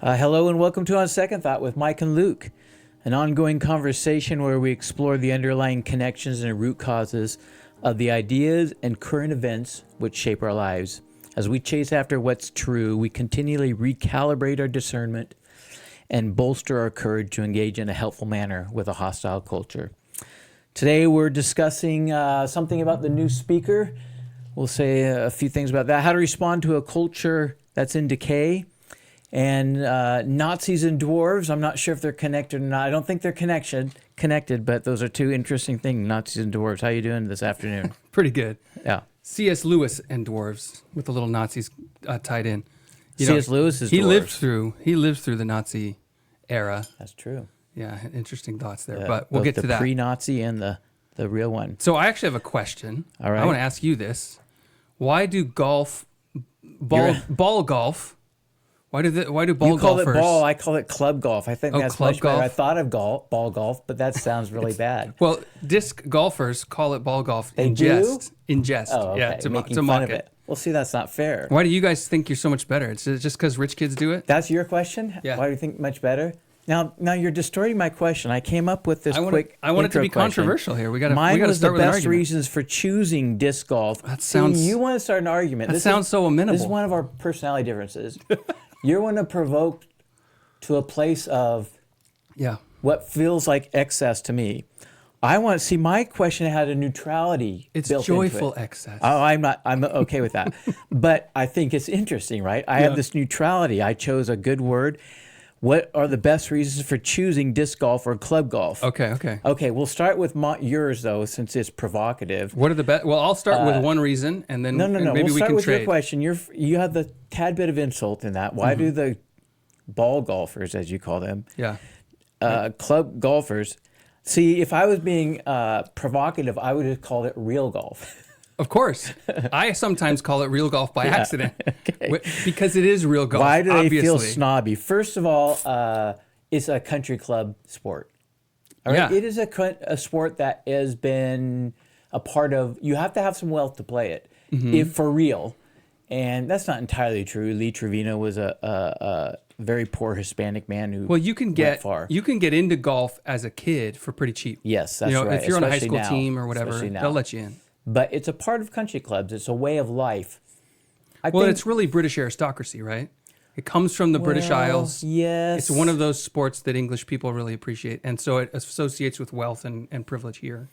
Hello and welcome to On Second Thought with Mike and Luke, an ongoing conversation where we explore the underlying connections and root causes of the ideas and current events which shape our lives. As we chase after what's true, we continually recalibrate our discernment and bolster our courage to engage in a helpful manner with a hostile culture. Today we're discussing something about the new speaker. We'll say a few things about that, how to respond to a culture that's in decay, and Nazis and dwarves. I'm not sure if they're connected or not. I don't think they're connected, but those are two interesting things, Nazis and dwarves. How you doing this afternoon? Pretty good. Yeah. C.S. Lewis and dwarves with the little Nazis tied in. C.S. Lewis is he dwarves. He lived through the Nazi era. That's true. Yeah, interesting thoughts there, but we'll get to the that. The pre-Nazi and the real one. So I actually have a question. All right. I want to ask you this: why do ball golf? Why do ball you call golfers? it ball? I call it club golf. I think that's club much better. golf? I thought of ball golf, but that sounds really bad. Well, disc golfers call it ball golf They in do? jest. In jest. Oh, okay. Yeah, to Making mock fun of it. it. Well, see, that's not fair. Why do you guys think you're so much better? It's just because rich kids do it? That's your question? Yeah. Why do you think much better? Now you're distorting my question. I came up with this I want quick it to intro be question. controversial here. We got Mine to was start the with an best argument. reasons for choosing disc golf. That sounds- See, you want to start an argument. That sounds so amenable. This is one of our personality differences. You're one to provoke to a place of what feels like excess to me. I want to see my question had a neutrality. It's built joyful into it. excess. Oh, I'm okay with that. But I think it's interesting, right? I have this neutrality. I chose a good word. What are the best reasons for choosing disc golf or club golf? Okay. Okay, we'll start with yours, though, since it's provocative. What are the best? Well, I'll start with one reason, and then No. maybe We'll we start can with trade. your question. You have the tad bit of insult in that. Why do the ball golfers, as you call them, club golfers, see, if I was being provocative, I would have called it real golf. Of course, I sometimes call it real golf by accident because it is real golf. Why do they feel obviously. snobby? First of all, it's a country club sport. All right? Yeah. It is a sport that has been a part of, you have to have some wealth to play it, if for real. And that's not entirely true. Lee Trevino was a very poor Hispanic man who Well, you can get far. you can get into golf as a kid for pretty cheap. Yes, that's right. If you're on a high Especially school now. team or whatever, Especially now. they'll let you in. But it's a part of country clubs. It's a way of life. I Well, think, it's really British aristocracy, right? It comes from the British Isles. Yes. It's one of those sports that English people really appreciate, and so it associates with wealth and privilege here.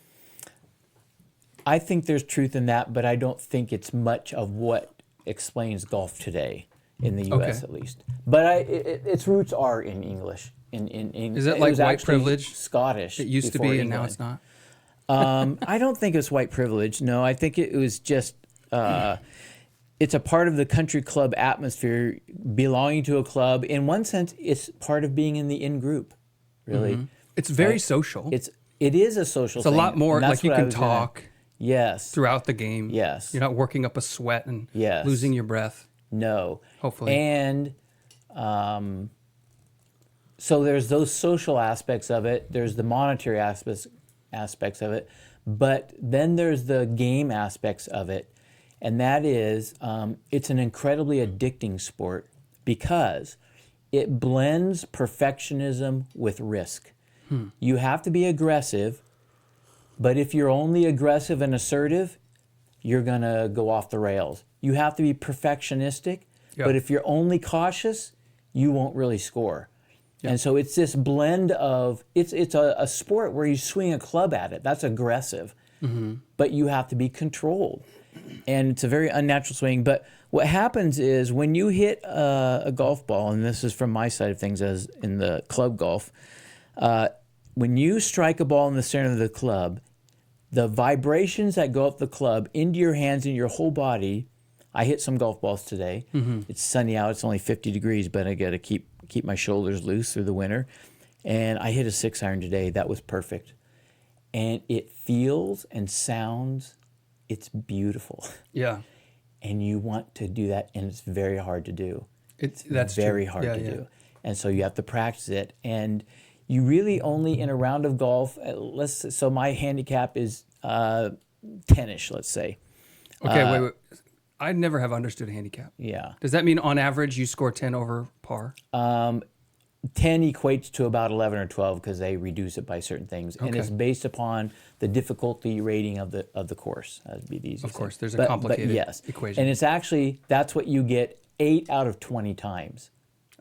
I think there's truth in that, but I don't think it's much of what explains golf today in the U.S. at least. But its roots are in English. In Is it it like was white actually privilege? Scottish. It used to before be, and now England. it's not. I don't think it's white privilege. No, I think it was just. It's a part of the country club atmosphere, belonging to a club. In one sense, it's part of being in the in group. Really, It's very social. it is a social. It's a lot more like you can talk Yes. throughout the game. Yes. You're not working up a sweat and Yes. losing your breath. No. Hopefully. And so there's those social aspects of it. There's the monetary aspects of it. But then there's the game aspects of it. And that is, it's an incredibly addicting sport because it blends perfectionism with risk. You have to be aggressive, but if you're only aggressive and assertive, you're going to go off the rails. You have to be perfectionistic, but if you're only cautious, you won't really score. And so it's this blend of, it's a sport where you swing a club at it. That's aggressive, but you have to be controlled. And it's a very unnatural swing. But what happens is when you hit a golf ball, and this is from my side of things as in the club golf, when you strike a ball in the center of the club, the vibrations that go up the club into your hands and your whole body. I hit some golf balls today. It's sunny out. It's only 50 degrees, but I got to keep my shoulders loose through the winter. And I hit a 6-iron today. That was perfect. And it feels and sounds, it's beautiful. Yeah. And you want to do that, and it's very hard to do. That's very true. hard Yeah, to yeah. do. And so you have to practice it. And you really only in a round of golf, so my handicap is 10-ish, let's say. Okay, wait. I never have understood a handicap. Yeah. Does that mean on average you score 10 over par? 10 equates to about 11 or 12 because they reduce it by certain things. And Okay. it's based upon the difficulty rating of the course. That would be the easiest Of course, thing. there's a complicated yes. equation. And it's actually, that's what you get 8 out of 20 times.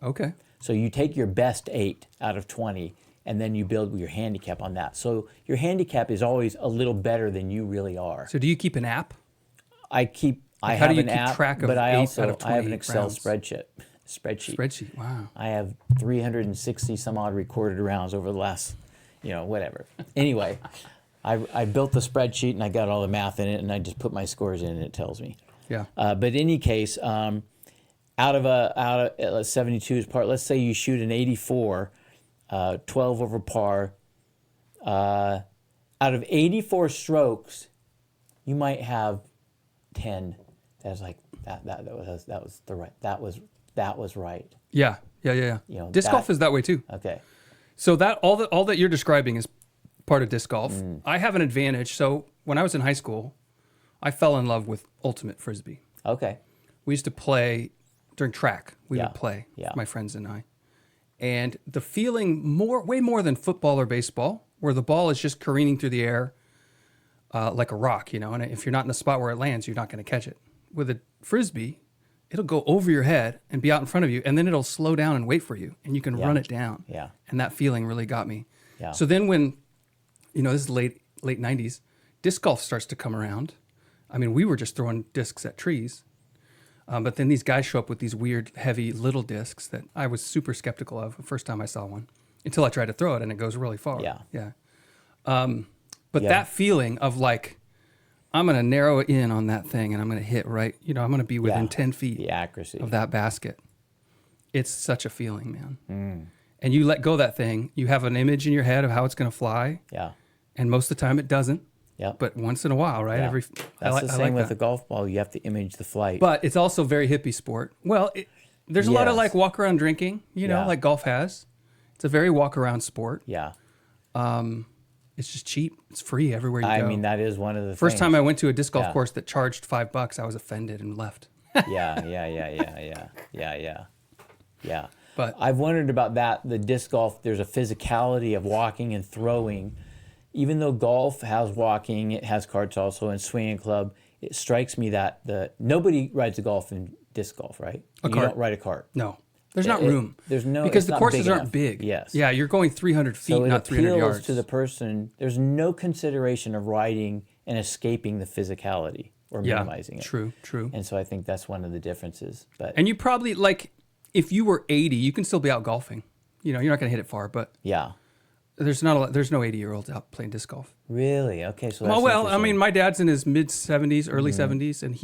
Okay. So you take your best 8 out of 20 and then you build your handicap on that. So your handicap is always a little better than you really are. So do you keep an app? I how have do you an keep app, track of but I 8 also out of I have an 28 Excel rounds? spreadsheet. Spreadsheet. Wow. I have 360 some odd recorded rounds over the last, whatever. Anyway, I built the spreadsheet and I got all the math in it and I just put my scores in and it tells me. Yeah. But in any case, out of 72 is par. Let's say you shoot an 84, 12 over par. Out of 84 strokes, you might have 10. That's like that was right. Yeah. Disc golf is that way too. Okay. So that all that you're describing is part of disc golf. I have an advantage. So when I was in high school, I fell in love with ultimate frisbee. Okay. We used to play during track. We Yeah. would play, Yeah. my friends and I. And the feeling way more than football or baseball, where the ball is just careening through the air like a rock, and if you're not in the spot where it lands, you're not going to catch it. With a frisbee, it'll go over your head and be out in front of you, and then it'll slow down and wait for you, and you can run it down. Yeah. And that feeling really got me. Yeah. So then when, this is late 90s, disc golf starts to come around. I mean, we were just throwing discs at trees. But then these guys show up with these weird, heavy little discs that I was super skeptical of the first time I saw one, until I tried to throw it and it goes really far. Yeah. Yeah. But that feeling of like, I'm going to narrow it in on that thing and I'm going to hit right, I'm going to be within 10 feet The accuracy of that basket. It's such a feeling, man. And you let go of that thing, you have an image in your head of how it's going to fly. Yeah. And most of the time it doesn't. Yeah. But once in a while, right? Yeah. That's the same with the golf ball. You have to image the flight. But it's also very hippie sport. Well, there's a lot of like walk around drinking, like golf has. It's a very walk around sport. Yeah. It's just cheap. It's free everywhere you go. I mean, that is one of the First things. time I went to a disc golf Yeah. course that charged $5, I was offended and left. Yeah. But I've wondered about that. The disc golf, there's a physicality of walking and throwing. Even though golf has walking, it has carts also, and swinging club. It strikes me that nobody rides a golf in disc golf, right? You cart. don't ride a cart. no, there's not room. There's no because it's the not courses big aren't enough. big. Yes. Yeah, you're going 300 feet, So it not 300 appeals yards. to the person. There's no consideration of riding and escaping the physicality or minimizing it. True. And so I think that's one of the differences. But And you probably if you were 80, you can still be out golfing. You're not going to hit it far, but yeah, there's no 80-year-olds out playing disc golf. really, okay. So that's I interesting. mean, my dad's in his mid 70s, early 70s, and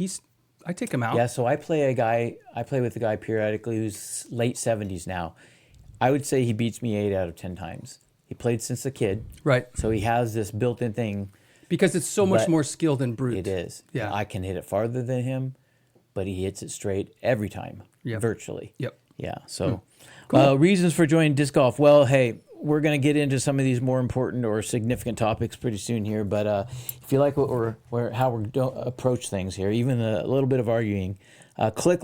I take him out. Yeah, so I play with a guy periodically who's late 70s now. I would say he beats me 8 out of 10 times. He played since a kid. Right. So he has this built-in thing. Because it's so much But more skill than brute. It is. Yeah. I can hit it farther than him, but he hits it straight every time, Yep. virtually. Yep. Yeah, so Cool. reasons for joining disc golf. Well, hey, we're going to get into some of these more important or significant topics pretty soon here, but if you like how we're approach things here, even a little bit of arguing, click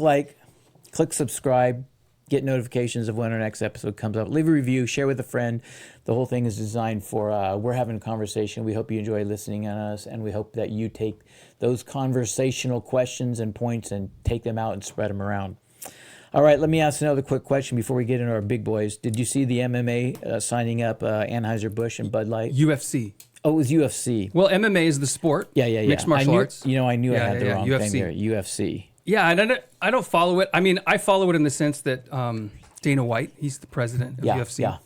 subscribe, get notifications of when our next episode comes up. Leave a review, share with a friend. The whole thing is designed for we're having a conversation. We hope you enjoy listening on us, and we hope that you take those conversational questions and points and take them out and spread them around. All right, let me ask another quick question before we get into our big boys. Did you see the MMA signing up Anheuser-Busch and Bud Light? UFC. Oh, it was UFC. Well, MMA is the sport. Yeah. Mixed martial arts. I knew I had the wrong UFC. thing there. UFC. Yeah, and I don't follow it. I mean, I follow it in the sense that Dana White, he's the president of UFC. Yeah.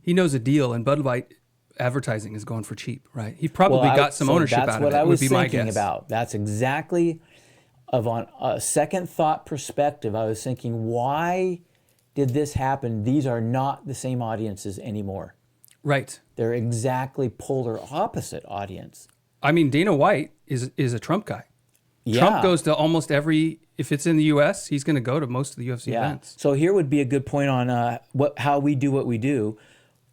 He knows a deal, and Bud Light advertising is going for cheap, right? He probably got some ownership out of it. That's what I was would be my thinking guess. about. That's exactly on a second thought perspective. I was thinking, why did this happen? These are not the same audiences anymore. Right. They're exactly polar opposite audience. I mean, Dana White is a Trump guy. Yeah. Trump goes to almost every, if it's in the U.S., he's going to go to most of the UFC events. So here would be a good point on how we do what we do,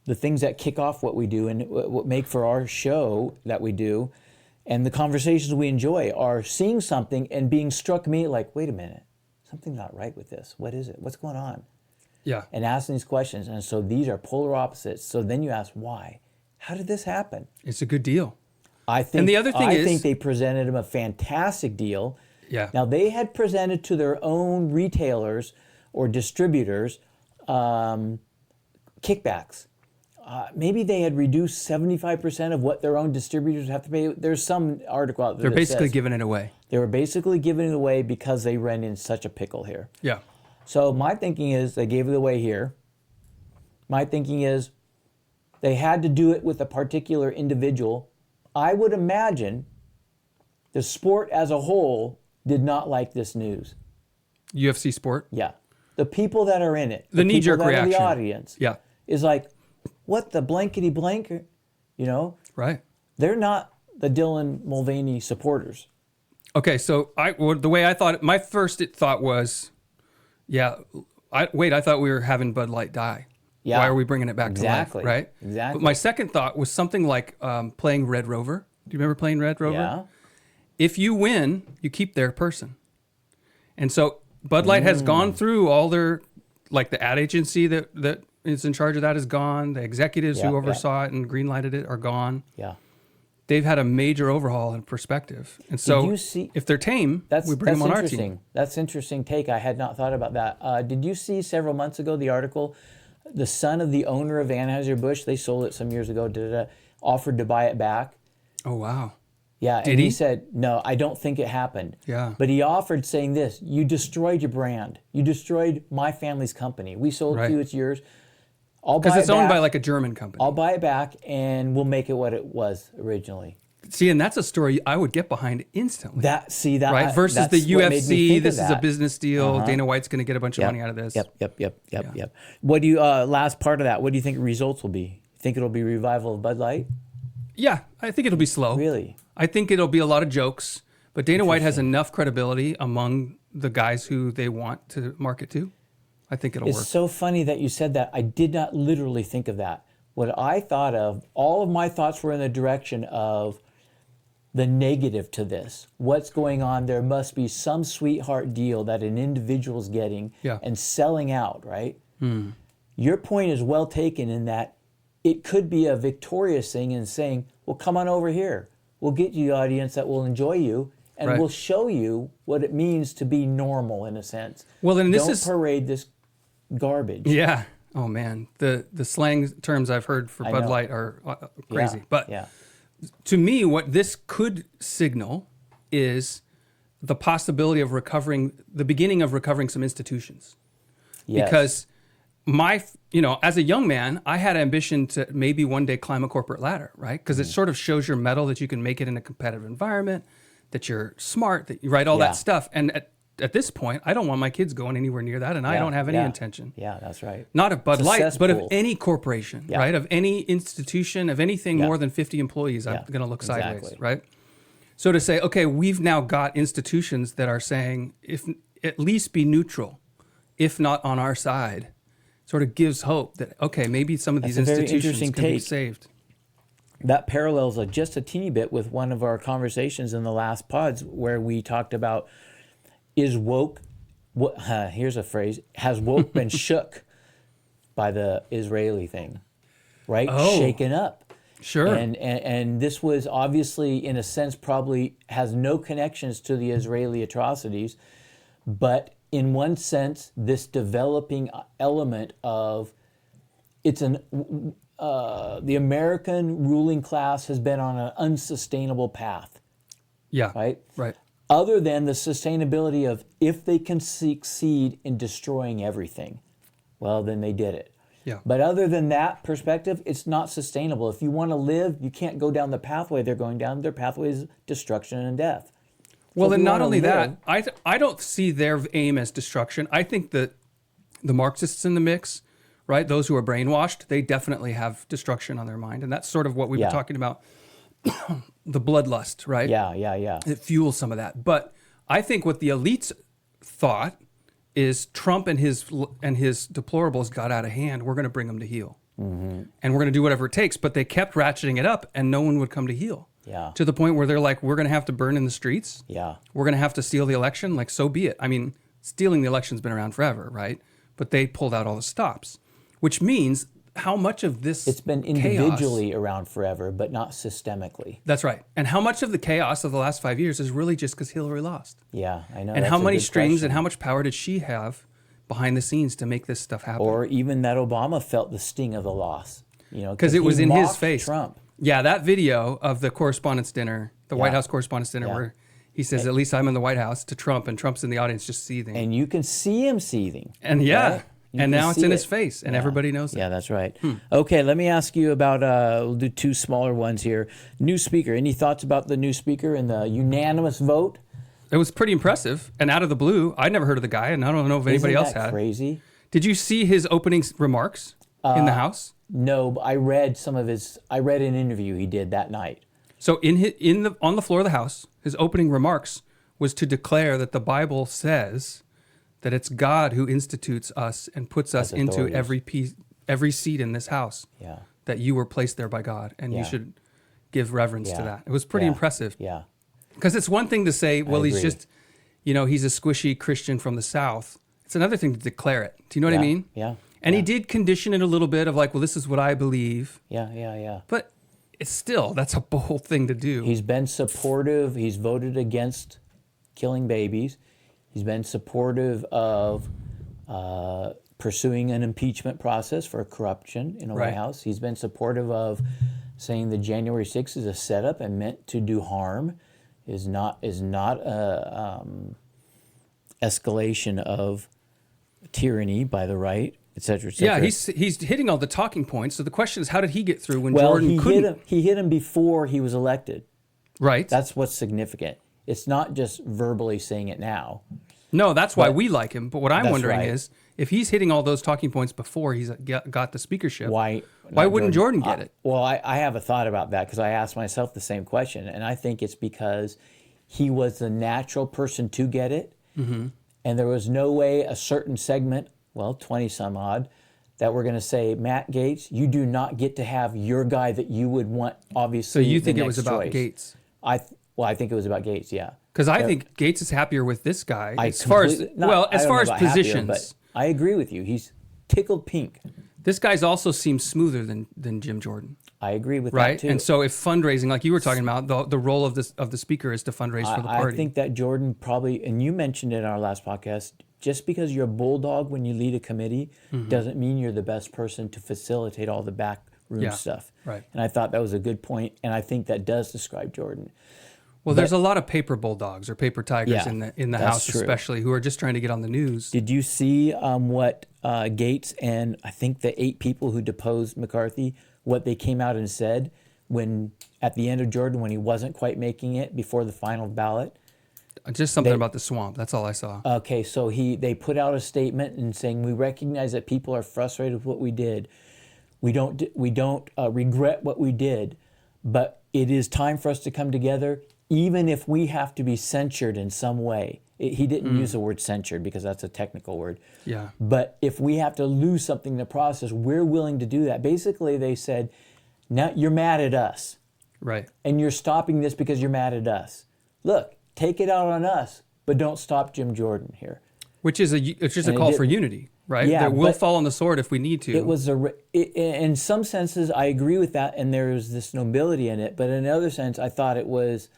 the things that kick off what we do and what make for our show that we do. and the conversations we enjoy are seeing something and being struck me like, wait a minute, something's not right with this. What is it? What's going on? Yeah. And asking these questions. And so these are polar opposites. So then you ask, why? How did this happen? It's a good deal. I think, And the other thing I is- think they presented him a fantastic deal. Yeah. Now, they had presented to their own retailers or distributors kickbacks. Maybe they had reduced 75% of what their own distributors have to pay. There's some article out there They're that basically says giving it away. they were basically giving it away because they ran in such a pickle here. Yeah. So my thinking is they gave it away here. My thinking is they had to do it with a particular individual. I would imagine the sport as a whole did not like this news. UFC sport. Yeah. The people that are in it, The knee-jerk people that are reaction. the audience, Yeah. is like, what the blankety blank? You know, Right. they're not the Dylan Mulvaney supporters. Okay, so the way I thought, my first thought was, I thought we were having Bud Light die. Yeah. Why are we bringing it back Exactly. to life, right? Exactly. But my second thought was something like playing Red Rover. Do you remember playing Red Rover? Yeah. If you win, you keep their person. And so Bud Light has gone through all their, like the ad agency that is in charge of that is gone. The executives Yeah, who yeah. oversaw it and greenlighted it are gone. Yeah. They've had a major overhaul in perspective. And so you see- if they're tame, That's we bring them on our interesting. team. That's interesting take. I had not thought about that. Did you see several months ago the article? The son of the owner of Anheuser-Busch, they sold it some years ago, offered to buy it back. Oh, wow. Yeah, Did and he? he said, no, I don't think it happened. Yeah. But he offered saying this, you destroyed your brand. You destroyed my family's company. We sold Right. to you, it's yours. I'll buy Because it's it owned back. by like a German company. I'll buy it back and we'll make it what it was originally. See, and that's a story I would get behind instantly. That right? Versus that's the what made me UFC, think of this is a that. business deal. Dana White's going to get a bunch of money out of this. Yep. What do you, last part of that, what do you think results will be? Think it'll be revival of Bud Light? Yeah, I think it'll be slow. Really? I think it'll be a lot of jokes, but Dana White has enough credibility among the guys who they want to market to. I think it'll It's work. so funny that you said that. I did not literally think of that. What I thought of, all of my thoughts were in the direction of the negative to this. What's going on? There must be some sweetheart deal that an individual's getting Yeah. and selling out, right? Your point is well taken in that it could be a victorious thing in saying, well, come on over here. We'll get you the audience that will enjoy you and Right. we'll show you what it means to be normal in a sense. Well, then this Don't is parade this garbage. yeah. Oh man, the slang terms I've heard for Bud know. Light are crazy. Yeah, But yeah. to me, what this could signal is the possibility of recovering, the beginning of recovering some institutions. Yes. Because as a young man, I had ambition to maybe one day climb a corporate ladder, right? Because it sort of shows your mettle that you can make it in a competitive environment, that you're smart, that you write all Yeah. that stuff. And at this point, I don't want my kids going anywhere near that, and I don't have any intention. Yeah, that's right. Not of Bud It's a Light, but of cesspool. any corporation, Yeah. right? Of any institution, of anything more than 50 employees, I'm going to look sideways, exactly. right? So to say, okay, we've now got institutions that are saying, if at least be neutral, if not on our side, sort of gives hope that, okay, maybe some of these That's a very institutions interesting can be take. saved. That parallels just a teeny bit with one of our conversations in the last pods where we talked about is woke, here's a phrase, has woke been shook by the Israeli thing, right? Oh. Shaken up. Sure. And this was obviously, in a sense, probably has no connections to the Israeli atrocities, but in one sense, this developing element of the American ruling class has been on an unsustainable path, Yeah. right? Right. Other than the sustainability of if they can succeed in destroying everything, well, then they did it. Yeah. But other than that perspective, it's not sustainable. If you want to live, you can't go down the pathway they're going down. Their pathway is destruction and death. Well, if and you not wanna only live- that, I don't see their aim as destruction. I think that the Marxists in the mix, right? Those who are brainwashed, they definitely have destruction on their mind. And that's sort of what we Yeah. were talking about, the bloodlust, right? Yeah. It fuels some of that. But I think what the elites thought is Trump and his deplorables got out of hand. We're going to bring them to heel. And we're going to do whatever it takes. But they kept ratcheting it up and no one would come to heel. Yeah. To the point where they're like, we're going to have to burn in the streets. Yeah. We're going to have to steal the election. Like, so be it. I mean, stealing the election's been around forever, right? But they pulled out all the stops, which means how much of this It's been individually around forever, but not systemically. That's right. And how much of the chaos of the last 5 years is really just because Hillary lost? Yeah, I know. And that's how a many good strings question. and how much power did she have behind the scenes to make this stuff happen? Or even that Obama felt the sting of the loss. Because it was he in his mocked face. Trump. Yeah, that video of the correspondence dinner, the White Yeah. House correspondence dinner, Yeah. where he says, "At least I'm in the White House," to Trump, and Trump's in the audience just seething. And you can see him seething. And yeah, right? You and can now it's see in his it. face, and Yeah. everybody knows it. Yeah, that's right. Okay, let me ask you about, we'll do two smaller ones here. New speaker. Any thoughts about the new speaker and the unanimous vote? It was pretty impressive, and out of the blue, I'd never heard of the guy, and I don't know if anybody Isn't else that had. crazy? Did you see his opening remarks in the House? No, but I read some of his, I read an interview he did that night. So on the floor of the House, his opening remarks was to declare that the Bible says that it's God who institutes us and puts us As into authorities. every seat in this house. Yeah. That you were placed there by God, and you Yeah. should give reverence to Yeah. that. It was pretty Yeah. impressive. Yeah. Because it's one thing to say, well, he's agree. just, he's a squishy Christian from the South. It's another thing to declare it. Do you know what I Yeah. mean? Yeah. And Yeah. he did condition it a little bit of like, well, this is what I believe. Yeah. But it's still, that's a bold thing to do. He's been supportive. He's voted against killing babies. He's been supportive of pursuing an impeachment process for corruption in the Right. White House. He's been supportive of saying that January 6th is a setup and meant to do harm, is not a escalation of tyranny by the right, et cetera, et cetera. Yeah, he's hitting all the talking points. So the question is, how did he get through when well, Jordan couldn't? he hit him before he was elected. Right. That's what's significant. It's not just verbally saying it now. No, that's why But- we like him. But what I'm That's wondering right. is, if he's hitting all those talking points before he's got the speakership, Why wouldn't Jordan get it? Well, I have a thought about that because I asked myself the same question, and I think it's because he was the natural person to get it, Mm-hmm. and there was no way a certain segment, 20 some odd, that we're going to say, Matt Gaetz, you do not get to have your guy that you would want, So obviously, you the think it was next about choice. Gates? I think it was about Gaetz, yeah. Because I think Gates is happier with this guy I as far as completely- not- I as don't far know as about happier, positions. but I agree with you. He's tickled pink. This guy's also seems smoother than Jim Jordan, I agree with right? that too. And so if fundraising, like you were talking about, the role of the speaker is to fundraise for the party. I think that Jordan probably, and you mentioned it in our last podcast, just because you're a bulldog when you lead a committee doesn't mean you're the best person to facilitate all the backroom Yeah, stuff. right. And I thought that was a good point, and I think that does describe Jordan. Well, there's a lot of paper bulldogs or paper tigers Yeah, in the that's House, true. especially, who are just trying to get on the news. Did you see what Gates and I think the 8 people who deposed McCarthy, what they came out and said when at the end of Jordan when he wasn't quite making it before the final ballot? Just something about the swamp. That's all I saw. Okay, so they put out a statement and saying we recognize that people are frustrated with what we did. We don't regret what we did, but it is time for us to come together, even if we have to be censured in some way. He didn't use the word censured because that's a technical word. Yeah. But if we have to lose something in the process, we're willing to do that. Basically, they said, now you're mad at us, Right. and you're stopping this because you're mad at us. Look, take it out on us, but don't stop Jim Jordan here. Which is it's just a And it call for didn't- unity, right? Yeah, that we'll but fall on the sword if we need to. It was in some senses, I agree with that, and there's this nobility in it. But in another sense, I thought it was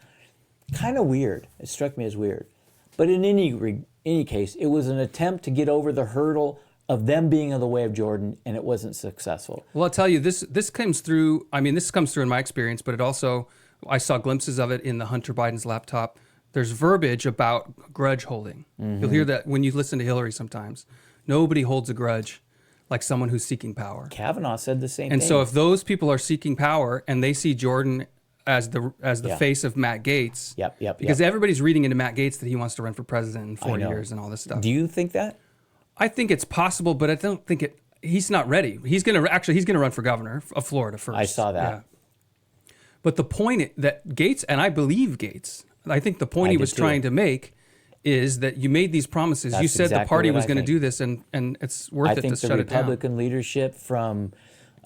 kind of weird. It struck me as weird. But in any case, it was an attempt to get over the hurdle of them being in the way of Jordan, and it wasn't successful. Well, I'll tell you, this comes through. I mean, this comes through in my experience, but it also, I saw glimpses of it in the Hunter Biden's laptop. There's verbiage about grudge holding. You'll hear that when you listen to Hillary sometimes. Nobody holds a grudge like someone who's seeking power. Kavanaugh said the same And thing. so if those people are seeking power and they see Jordan as the Yeah. face of Matt Gaetz, Yep. because everybody's reading into Matt Gaetz that he wants to run for president in 4 know. years and all this stuff. Do you think that? I think it's possible, but I don't think he's not ready. He's going to run for governor of Florida first. I saw that. Yeah. But the point that Gaetz, and I believe Gaetz, I think the point I he did was too. trying to make is that you made these promises. You That's said the exactly party what was I going to think. do this, and it's worth I it think to the shut it down. Republican leadership from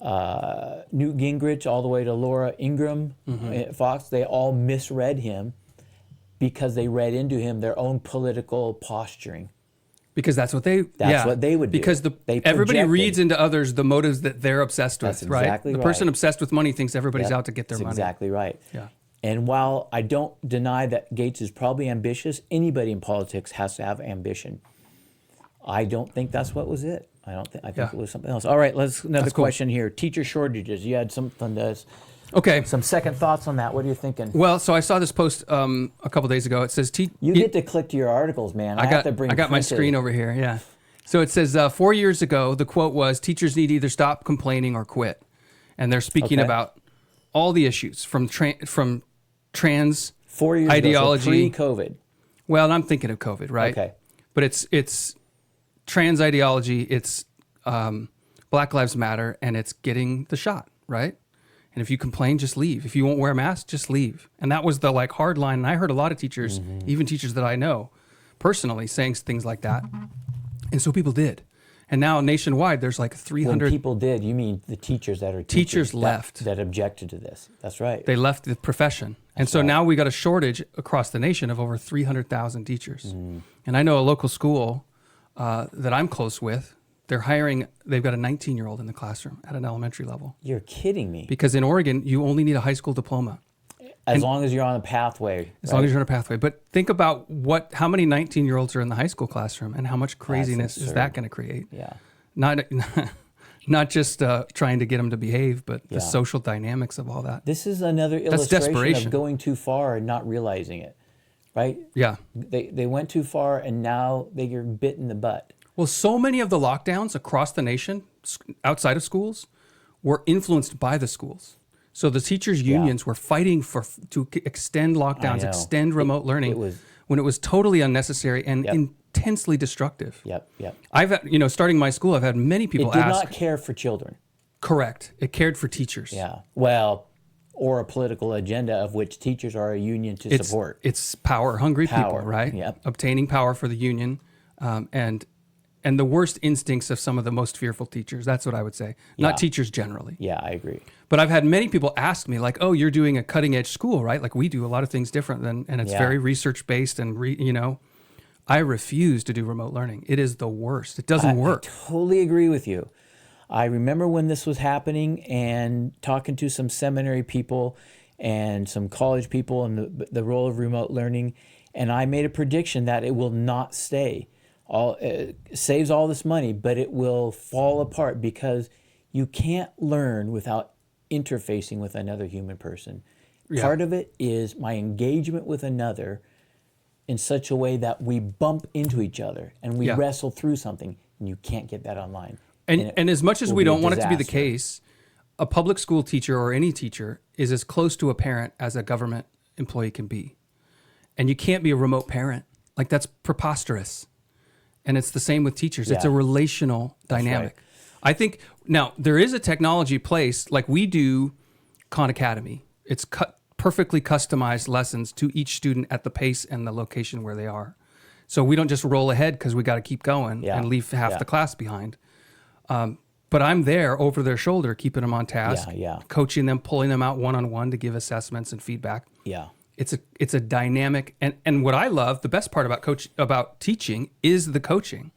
Newt Gingrich all the way to Laura Ingraham at Fox, they all misread him because they read into him their own political posturing. Because that's what they what they would do. Because everybody reads into others the motives that they're obsessed with, right? Exactly the person obsessed with money thinks everybody's out to get their money. Exactly right. Yeah. And while I don't deny that Gates is probably ambitious, anybody in politics has to have ambition. I don't think that's what was it. I think it was something else. All right, another question here. Teacher shortages. You had some second thoughts on that. What are you thinking? Well, so I saw this post a couple days ago. It says you get to click to your articles, man. I got my screen over here. Yeah. So it says 4 years ago, the quote was, "Teachers need to either stop complaining or quit," and they're speaking about all the issues from trans 4 years ideology, ago, so pre-COVID. Well, I'm thinking of COVID, right? Okay. But it's trans ideology, it's Black Lives Matter, and it's getting the shot, right? And if you complain, just leave. If you won't wear a mask, just leave. And that was the hard line. And I heard a lot of teachers, even teachers that I know personally, saying things like that. And so people did. And now nationwide, there's 300. When people did, you mean the teachers that are teachers left that objected to this. That's right. They left the profession. And so now we got a shortage across the nation of over 300,000 teachers. And I know a local school that I'm close with, they've got a 19-year-old in the classroom at an elementary level. You're kidding me. Because in Oregon, you only need a high school diploma. As long as you're on a pathway. As long as you're on a pathway. But think about how many 19-year-olds are in the high school classroom and how much craziness is that going to create? Yeah. Not just trying to get them to behave, but the social dynamics of all that. This is another illustration of going too far and not realizing it, right? Yeah. They went too far and now they're bit in the butt. Well, so many of the lockdowns across the nation, outside of schools, were influenced by the schools. So the teachers' unions were fighting to extend lockdowns, extend remote learning, when it was totally unnecessary and intensely destructive. Yep. I've had, starting my school, I've had many people ask. It did not care for children. Correct. It cared for teachers. Yeah. Well, or a political agenda of which teachers are a union to support. It's power-hungry people, right? Yep. Obtaining power for the union, and the worst instincts of some of the most fearful teachers. That's what I would say. Not teachers generally. Yeah, I agree. But I've had many people ask me, oh, you're doing a cutting-edge school, right? We do a lot of things different, and it's very research-based, and I refuse to do remote learning. It is the worst. It doesn't work. I totally agree with you. I remember when this was happening and talking to some seminary people and some college people and the role of remote learning, and I made a prediction that it will not stay. It saves all this money, but it will fall apart because you can't learn without interfacing with another human person. Yeah. Part of it is my engagement with another in such a way that we bump into each other and we wrestle through something, and you can't get that online. And as much as we don't want it to be the case, a public school teacher or any teacher is as close to a parent as a government employee can be. And you can't be a remote parent. That's preposterous. And it's the same with teachers. Yeah. It's a relational dynamic. Right. I think now there is a technology place, we do Khan Academy. It's perfectly customized lessons to each student at the pace and the location where they are. So we don't just roll ahead because we got to keep going and leave half the class behind. But I'm there over their shoulder, keeping them on task, coaching them, pulling them out one-on-one to give assessments and feedback. Yeah. It's a dynamic, and what I love, the best part about teaching is the coaching.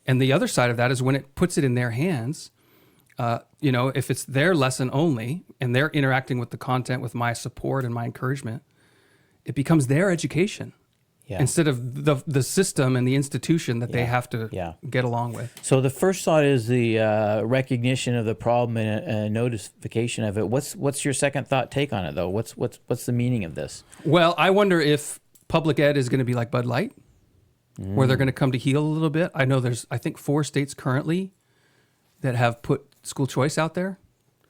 And the other side of that is when it puts it in their hands, if it's their lesson only and they're interacting with the content with my support and my encouragement, it becomes their education. Yeah. Instead of the system and the institution that they have to get along with. So the first thought is the recognition of the problem and notification of it. What's your second thought take on it though? What's the meaning of this? Well, I wonder if public ed is going to be like Bud Light, where they're going to come to heel a little bit. I know there's 4 states currently that have put school choice out there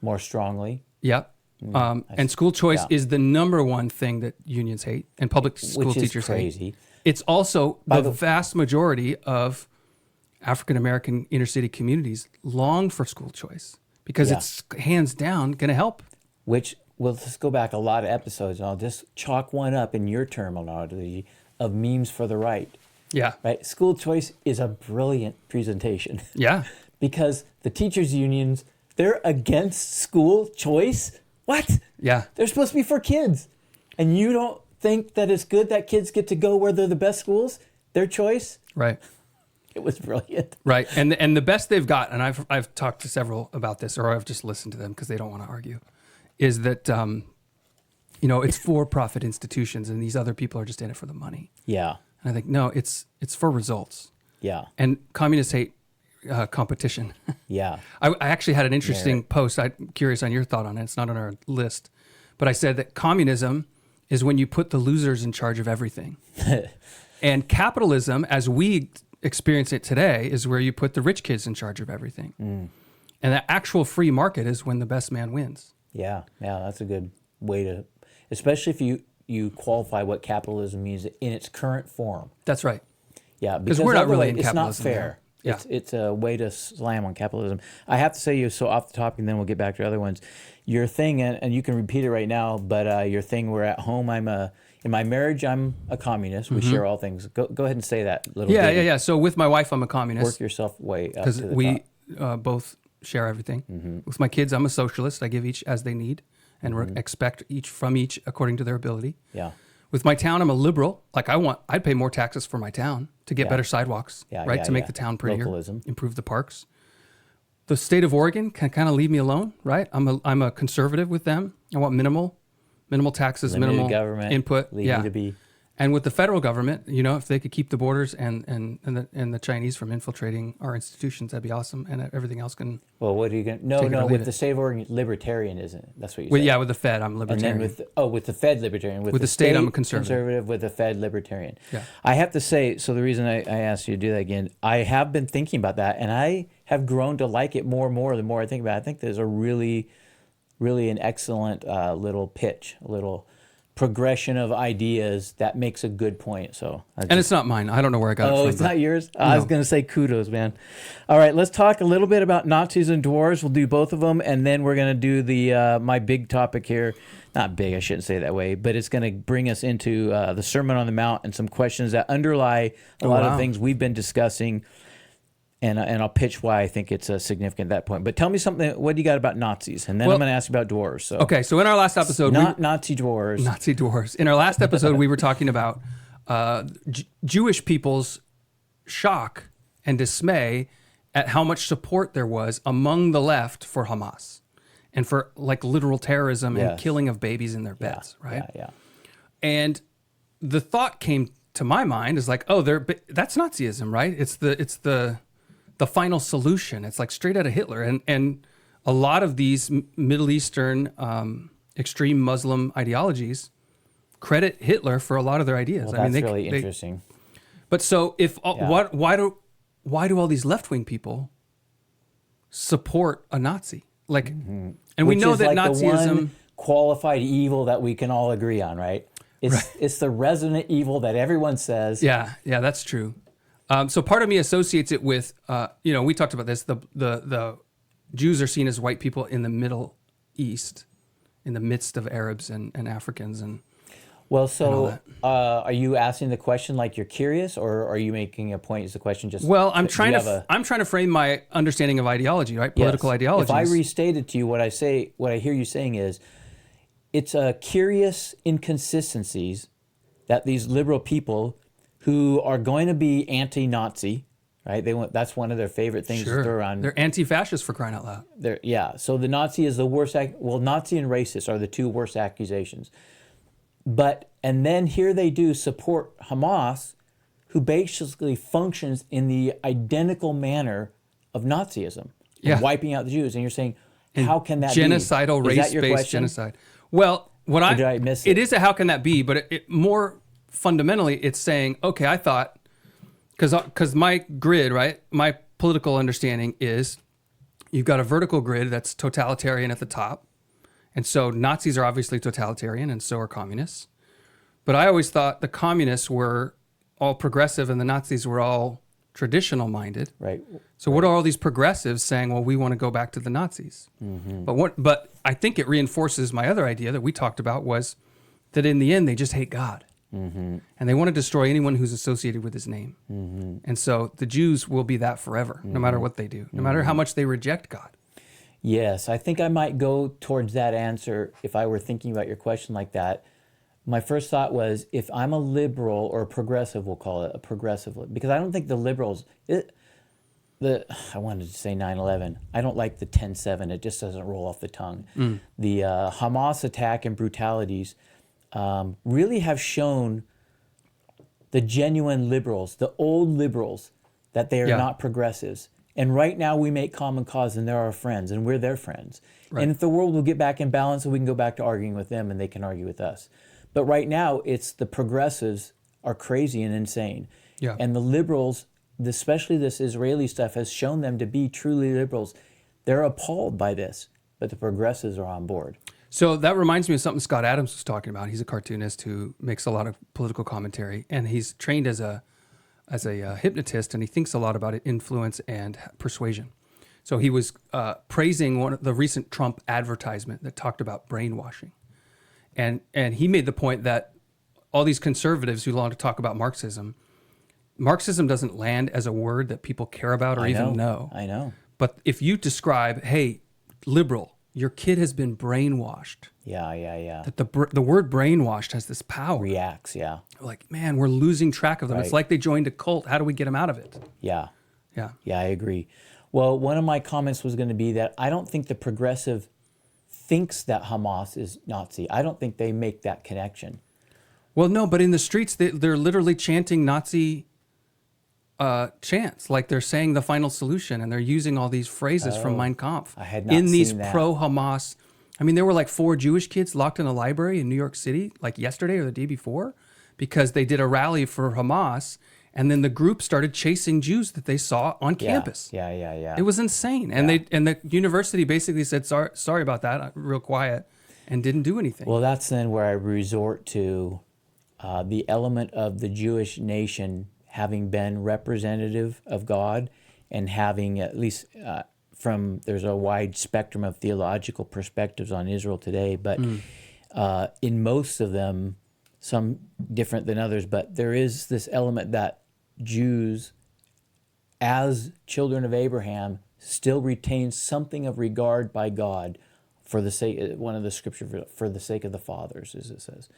more strongly. Yep. And school choice is the number one thing that unions hate and public school teachers hate. It's also the vast majority of African-American inner-city communities long for school choice because it's hands down going to help. Which, let's go back a lot of episodes, and I'll just chalk one up in your terminology of memes for the right. Yeah. Right? School choice is a brilliant presentation. Yeah. Because the teachers' unions They're against school choice? What? Yeah. They're supposed to be for kids. And you don't think that it's good that kids get to go where they're the best schools? Their choice? Right. It was brilliant. Right. And the best they've got, and I've talked to several about this, or I've just listened to them because they don't want to argue, is that, it's for-profit institutions and these other people are just in it for the money. Yeah. And I think, no, it's for results. Yeah. And communists hate competition. Yeah. I actually had an interesting post. I'm curious on your thought on it. It's not on our list. But I said that communism is when you put the losers in charge of everything. And capitalism, as we experience it today, is where you put the rich kids in charge of everything. And the actual free market is when the best man wins. Yeah. Yeah, that's a good way to, especially if you qualify what capitalism means in its current form. That's right. Yeah, because we're not really in it's not capitalism fair. Yeah. It's a way to slam on capitalism. I have to say, you so off the topic, and then we'll get back to other ones. Your thing, and you can repeat it right now, but your thing, we're at home, in my marriage, I'm a communist. We share all things. Go ahead and say that little Yeah. So with my wife, I'm a communist. Work yourself way up because to the we top. both share everything. With my kids, I'm a socialist. I give each as they need and expect each from each according to their ability. Yeah. With my town, I'm a liberal. Like I'd pay more taxes for my town to get better sidewalks, to make the town prettier, Localism. improve the parks. The state of Oregon can kind of leave me alone, right? I'm a conservative with them. I want minimal taxes, Limited minimal government, input. leave you to be. And with the federal government, if they could keep the borders and the Chinese from infiltrating our institutions, that'd be awesome. And everything else can. Well, what are you going to... No, with the state of Oregon, libertarian, isn't it? That's what you said. Yeah, with the Fed, I'm libertarian. And then with the Fed, libertarian. With the state, I'm a conservative. With the Fed, libertarian. Yeah. I have to say, so the reason I asked you to do that again, I have been thinking about that, and I have grown to like it more and more the more I think about it. I think there's a really, really an excellent little pitch, a little progression of ideas that makes a good point. So, it's not mine. I don't know where I got it from. Oh, it's not yours? No. I was going to say kudos, man. All right, let's talk a little bit about Nazis and dwarves. We'll do both of them, and then we're going to do the my big topic here. Not big, I shouldn't say it that way, but it's going to bring us into the Sermon on the Mount and some questions that underlie a lot of things we've been discussing. And I'll pitch why I think it's significant at that point. But tell me something. What do you got about Nazis? And then I'm going to ask you about dwarves. So. Okay, so in our last episode, Nazi dwarves. Nazi dwarves. In our last episode, we were talking about Jewish people's shock and dismay at how much support there was among the left for Hamas and for like literal terrorism and killing of babies in their beds, right? Yeah. And the thought came to my mind is like, that's Nazism, right? It's the final solution. It's like straight out of Hitler. And a lot of these Middle Eastern extreme Muslim ideologies credit Hitler for a lot of their ideas. Well, that's really interesting. But so why do all these left-wing people support a Nazi? Like, and we know that like Nazism, the one qualified evil that we can all agree on, right? It's the resident evil that everyone says. Yeah, that's true. So part of me associates it with, we talked about this. The Jews are seen as white people in the Middle East, in the midst of Arabs and Africans and. Well, so are you asking the question like you're curious, or are you making a point? Is the question just? Well, I'm trying to frame my understanding of ideology, right? Political ideology. If I restated to you what I hear you saying is, it's curious inconsistencies that these liberal people who are going to be anti-Nazi, right? That's one of their favorite things to throw around. They're anti-fascist for crying out loud. So the Nazi is the worst. Nazi and racist are the two worst accusations. And then here they do support Hamas, who basically functions in the identical manner of Nazism, wiping out the Jews. And you're saying, how can that genocidal, be? race-based genocide? Well, did I miss it? It is a how can that be, but it more fundamentally, it's saying, okay, I thought, because my grid, right, my political understanding is you've got a vertical grid that's totalitarian at the top. And so Nazis are obviously totalitarian, and so are communists. But I always thought the communists were all progressive and the Nazis were all traditional minded. Right. So what are all these progressives saying? Well, we want to go back to the Nazis. Mm-hmm. But I think it reinforces my other idea that we talked about, was that in the end, they just hate God. Mm-hmm. And they want to destroy anyone who's associated with his name. Mm-hmm. And so the Jews will be that forever, no matter what they do, no matter how much they reject God. Yes, I think I might go towards that answer if I were thinking about your question like that. My first thought was if I'm a liberal or a progressive, we'll call it a progressive, because I don't think the liberals, I wanted to say 9/11. I don't like the 10/7. It just doesn't roll off the tongue. The Hamas attack and brutalities really have shown the genuine liberals, the old liberals, that they are Yeah. not progressives. And right now we make common cause and they're our friends and we're their friends. Right. And if the world will get back in balance, we can go back to arguing with them and they can argue with us. But right now it's the progressives are crazy and insane. Yeah. And the liberals, especially this Israeli stuff, has shown them to be truly liberals. They're appalled by this, but the progressives are on board. So that reminds me of something Scott Adams was talking about. He's a cartoonist who makes a lot of political commentary, and he's trained as a hypnotist, and he thinks a lot about influence and persuasion. So he was praising one of the recent Trump advertisement that talked about brainwashing, and he made the point that all these conservatives who want to talk about Marxism doesn't land as a word that people care about or even know. I know. But if you describe, hey, liberal, your kid has been brainwashed. Yeah. That the word brainwashed has this power. Reacts, yeah. Like, man, we're losing track of them. It's Right. like they joined a cult. How do we get them out of it? Yeah. Yeah. Yeah, I agree. Well, one of my comments was going to be that I don't think the progressive thinks that Hamas is Nazi. I don't think they make that connection. Well, no, but in the streets, they're literally chanting Nazi chants. Like they're saying the final solution, and they're using all these phrases from Mein Kampf. I had not in these seen that. pro-Hamas. I mean, there were like 4 Jewish kids locked in a library in New York City, like yesterday or the day before, because they did a rally for Hamas, and then the group started chasing Jews that they saw on campus. Yeah. It was insane, and the university basically said sorry about that, real quiet, and didn't do anything. Well, that's then where I resort to the element of the Jewish nation having been representative of God and having at least there's a wide spectrum of theological perspectives on Israel today, but in most of them, some different than others, but there is this element that Jews, as children of Abraham, still retain something of regard by God for the sake, one of the scripture, for the sake of the fathers, as it says.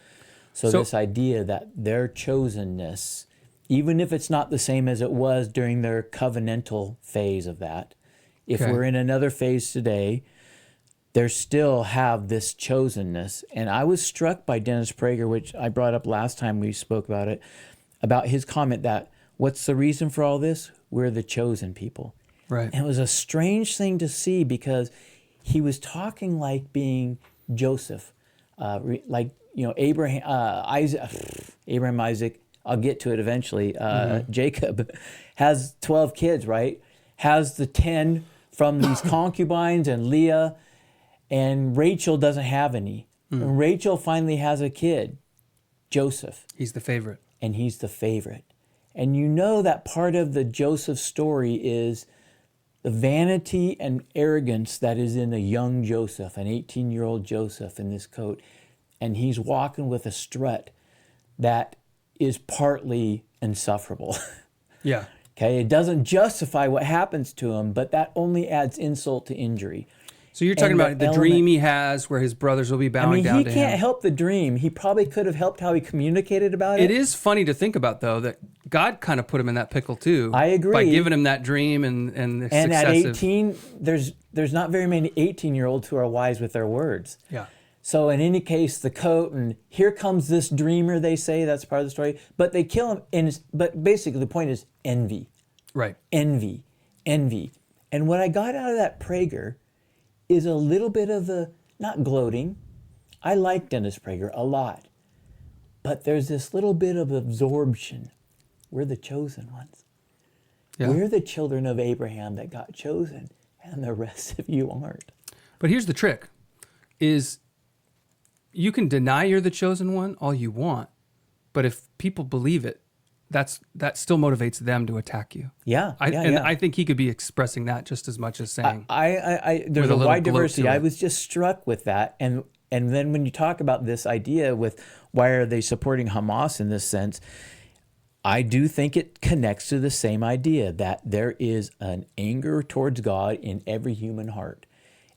So this idea that their chosenness, even if it's not the same as it was during their covenantal phase of that, if we're in another phase today, they still have this chosenness. And I was struck by Dennis Prager, which I brought up last time we spoke about it, about his comment that, what's the reason for all this? We're the chosen people. Right. And it was a strange thing to see because he was talking like being Joseph, like, Abraham, Isaac, I'll get to it eventually. Jacob has 12 kids, right? Has the 10 from these concubines and Leah, and Rachel doesn't have any. And Rachel finally has a kid, Joseph. He's the favorite. And he's the favorite. And you know that part of the Joseph story is the vanity and arrogance that is in a young Joseph, an 18-year-old Joseph in this coat. And he's walking with a strut that is partly insufferable. Yeah. Okay, it doesn't justify what happens to him, but that only adds insult to injury. So you're talking And about the dream he has where his brothers will be bowing down he to can't him. help the dream. He probably could have helped how he communicated about it. It is funny to think about, though, that God kind of put him in that pickle, too. I agree. By giving him that dream and the And at successive... 18, there's not very many 18-year-olds who are wise with their words. Yeah. So in any case, the coat, and here comes this dreamer, they say, that's part of the story. But they kill him, but basically the point is envy. Right. Envy. And what I got out of that Prager is a little bit of not gloating. I like Dennis Prager a lot. But there's this little bit of absorption. We're the chosen ones. Yeah. We're the children of Abraham that got chosen, and the rest of you aren't. But here's the trick, is you can deny you're the chosen one all you want, but if people believe it, that still motivates them to attack you. Yeah, I think he could be expressing that just as much as saying. There's with a a little wide gloat diversity. to it. I was just struck with that, and then when you talk about this idea with why are they supporting Hamas in this sense, I do think it connects to the same idea that there is an anger towards God in every human heart,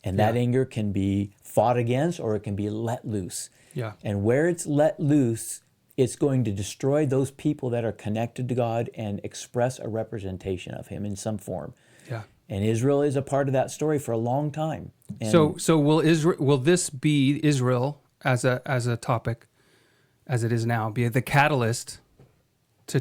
And that Yeah. anger can be fought against or it can be let loose. Yeah. And where it's let loose, it's going to destroy those people that are connected to God and express a representation of him in some form. Yeah. And Israel is a part of that story for a long time. And So will this be Israel as a topic, as it is now, be the catalyst to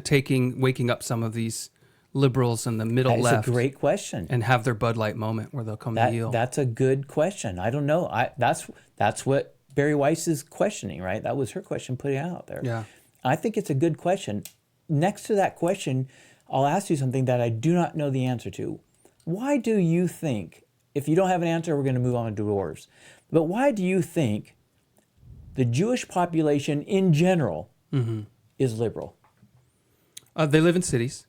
waking up some of these liberals in the middle that's left a great question. and have their Bud Light moment where they'll come to heel? That's a good question. I don't know. That's what Barry Weiss is questioning, right? That was her question putting out there. Yeah. I think it's a good question. Next to that question, I'll ask you something that I do not know the answer to. Why do you think, if you don't have an answer, we're going to move on to dwarves, but why do you think the Jewish population in general is liberal? They live in cities.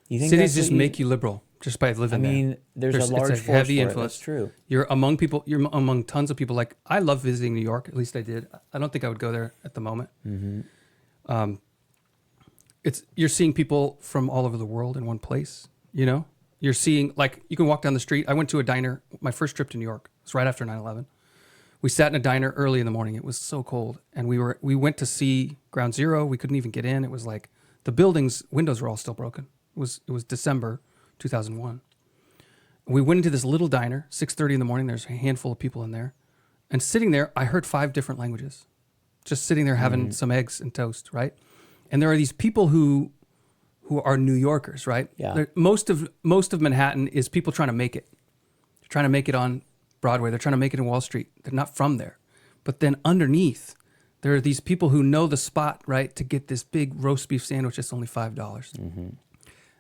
You think Cities that's just what make you liberal just by living there. I mean, there's a large it's force heavy for influence. It. That's true. You're among people. You're among tons of people. Like, I love visiting New York. At least I did. I don't think I would go there at the moment. You're seeing people from all over the world in one place. You know, you're seeing, like, you can walk down the street. I went to a diner. My first trip to New York. It was right after 9/11. We sat in a diner early in the morning. It was so cold, and we went to see Ground Zero. We couldn't even get in. It was like the building's windows were all still broken. It was December 2001. We went into this little diner, 6:30 in the morning. There's a handful of people in there. And sitting there, I heard 5 different languages. Just sitting there having some eggs and toast, right? And there are these people who are New Yorkers, right? Yeah. Most of Manhattan is people trying to make it. They're trying to make it on Broadway. They're trying to make it in Wall Street. They're not from there. But then underneath, there are these people who know the spot, right, to get this big roast beef sandwich that's only $5. And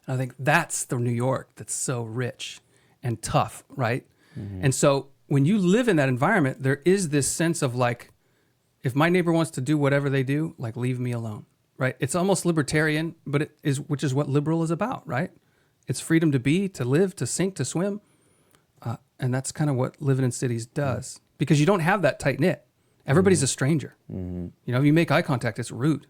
I think that's the New York that's so rich and tough, right? And so when you live in that environment, there is this sense of, like, if my neighbor wants to do whatever they do, like, leave me alone, right? It's almost libertarian, but which is what liberal is about, right? It's freedom to be, to live, to sink, to swim. And that's kind of what living in cities does, because you don't have that tight knit. Everybody's a stranger. You know, if you make eye contact, it's rude.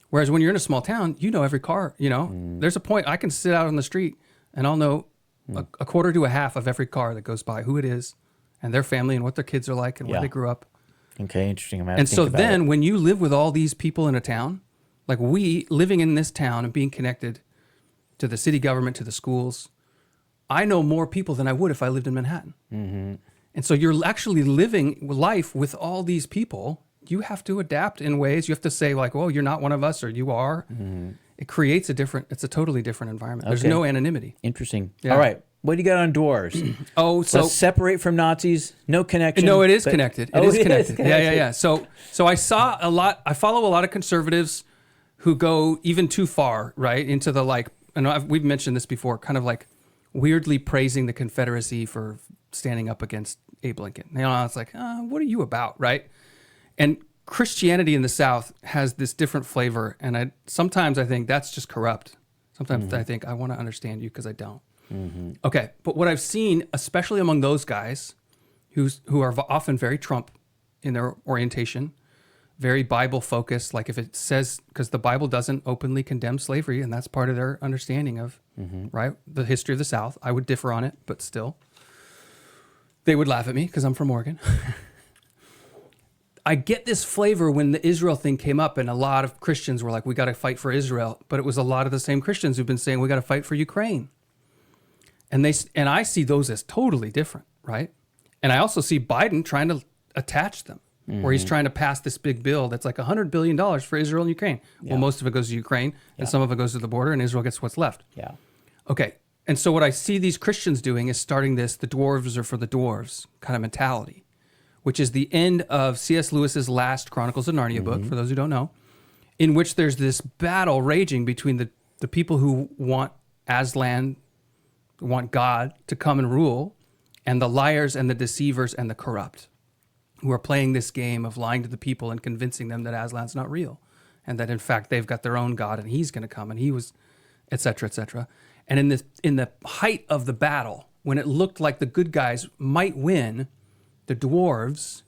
Whereas when you're in a small town, you know every car. You know, there's a point I can sit out on the street and I'll know a quarter to a half of every car that goes by, who it is, and their family, and what their kids are like, and where they grew up. Okay, interesting. I'm gonna have And to so think about then it. when you live with all these people in a town, like we living in this town and being connected to the city government, to the schools, I know more people than I would if I lived in Manhattan. And so you're actually living life with all these people. You have to adapt in ways. You have to say, like, well, you're not one of us, or you are. It creates it's a totally different environment. There's Okay. no anonymity. Interesting. Yeah. All right. What do you got on dwarves? So Let's separate from Nazis. No connection. no, it is but- connected. Oh, It is it is connected. Yeah. connected. So I follow a lot of conservatives who go even too far, right, into the, like, and we've mentioned this before, kind of like weirdly praising the Confederacy for standing up against Abe Lincoln. You know, it's like, what are you about, right? And Christianity in the South has this different flavor, and sometimes I think that's just corrupt. Sometimes I think I want to understand you because I don't. Okay, but what I've seen, especially among those guys who are often very Trump in their orientation, very Bible focused, like if it says, because the Bible doesn't openly condemn slavery, and that's part of their understanding of, right, the history of the South. I would differ on it, but still. They would laugh at me because I'm from Oregon. I get this flavor when the Israel thing came up, and a lot of Christians were like, we got to fight for Israel. But it was a lot of the same Christians who've been saying, we got to fight for Ukraine. And I see those as totally different, right? And I also see Biden trying to attach them, where he's trying to pass this big bill that's like $100 billion for Israel and Ukraine. Well, most of it goes to Ukraine, and some of it goes to the border, and Israel gets what's left. Yeah. Okay. And so what I see these Christians doing is starting this, the dwarves are for the dwarves kind of mentality, which is the end of C.S. Lewis's last Chronicles of Narnia book, for those who don't know, in which there's this battle raging between the people who want Aslan, want God to come and rule, and the liars and the deceivers and the corrupt, who are playing this game of lying to the people and convincing them that Aslan's not real, and that in fact they've got their own God and he's going to come and he was, et cetera, et cetera. And in the height of the battle, when it looked like the good guys might win, the dwarves,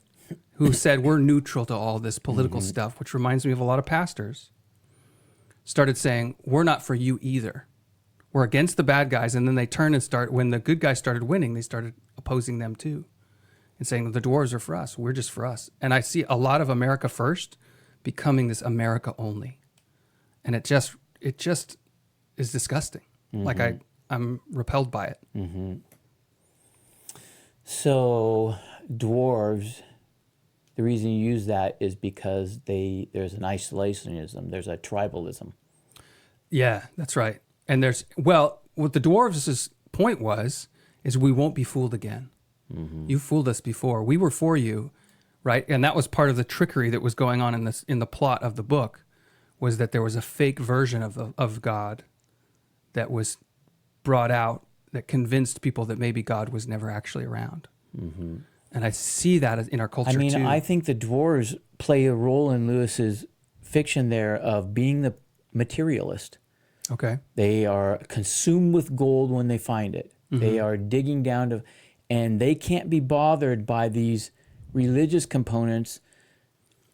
who said we're neutral to all this political stuff, which reminds me of a lot of pastors, started saying, we're not for you either. We're against the bad guys. And then they turn and when the good guys started winning, they started opposing them too. and saying the dwarves are for us. We're just for us. And I see a lot of America first becoming this America only. And it just is disgusting. Like I'm repelled by it. So dwarves, the reason you use that is because there's an isolationism, there's a tribalism. Yeah, that's right. And what the dwarves' point is we won't be fooled again. You fooled us before. We were for you, right? And that was part of the trickery that was going on in the plot of the book, was that there was a fake version of God that was brought out that convinced people that maybe God was never actually around. And I see that in our culture too. I mean, I think the dwarves play a role in Lewis's fiction there of being the materialist. Okay. They are consumed with gold when they find it. They are digging down to, and they can't be bothered by these religious components,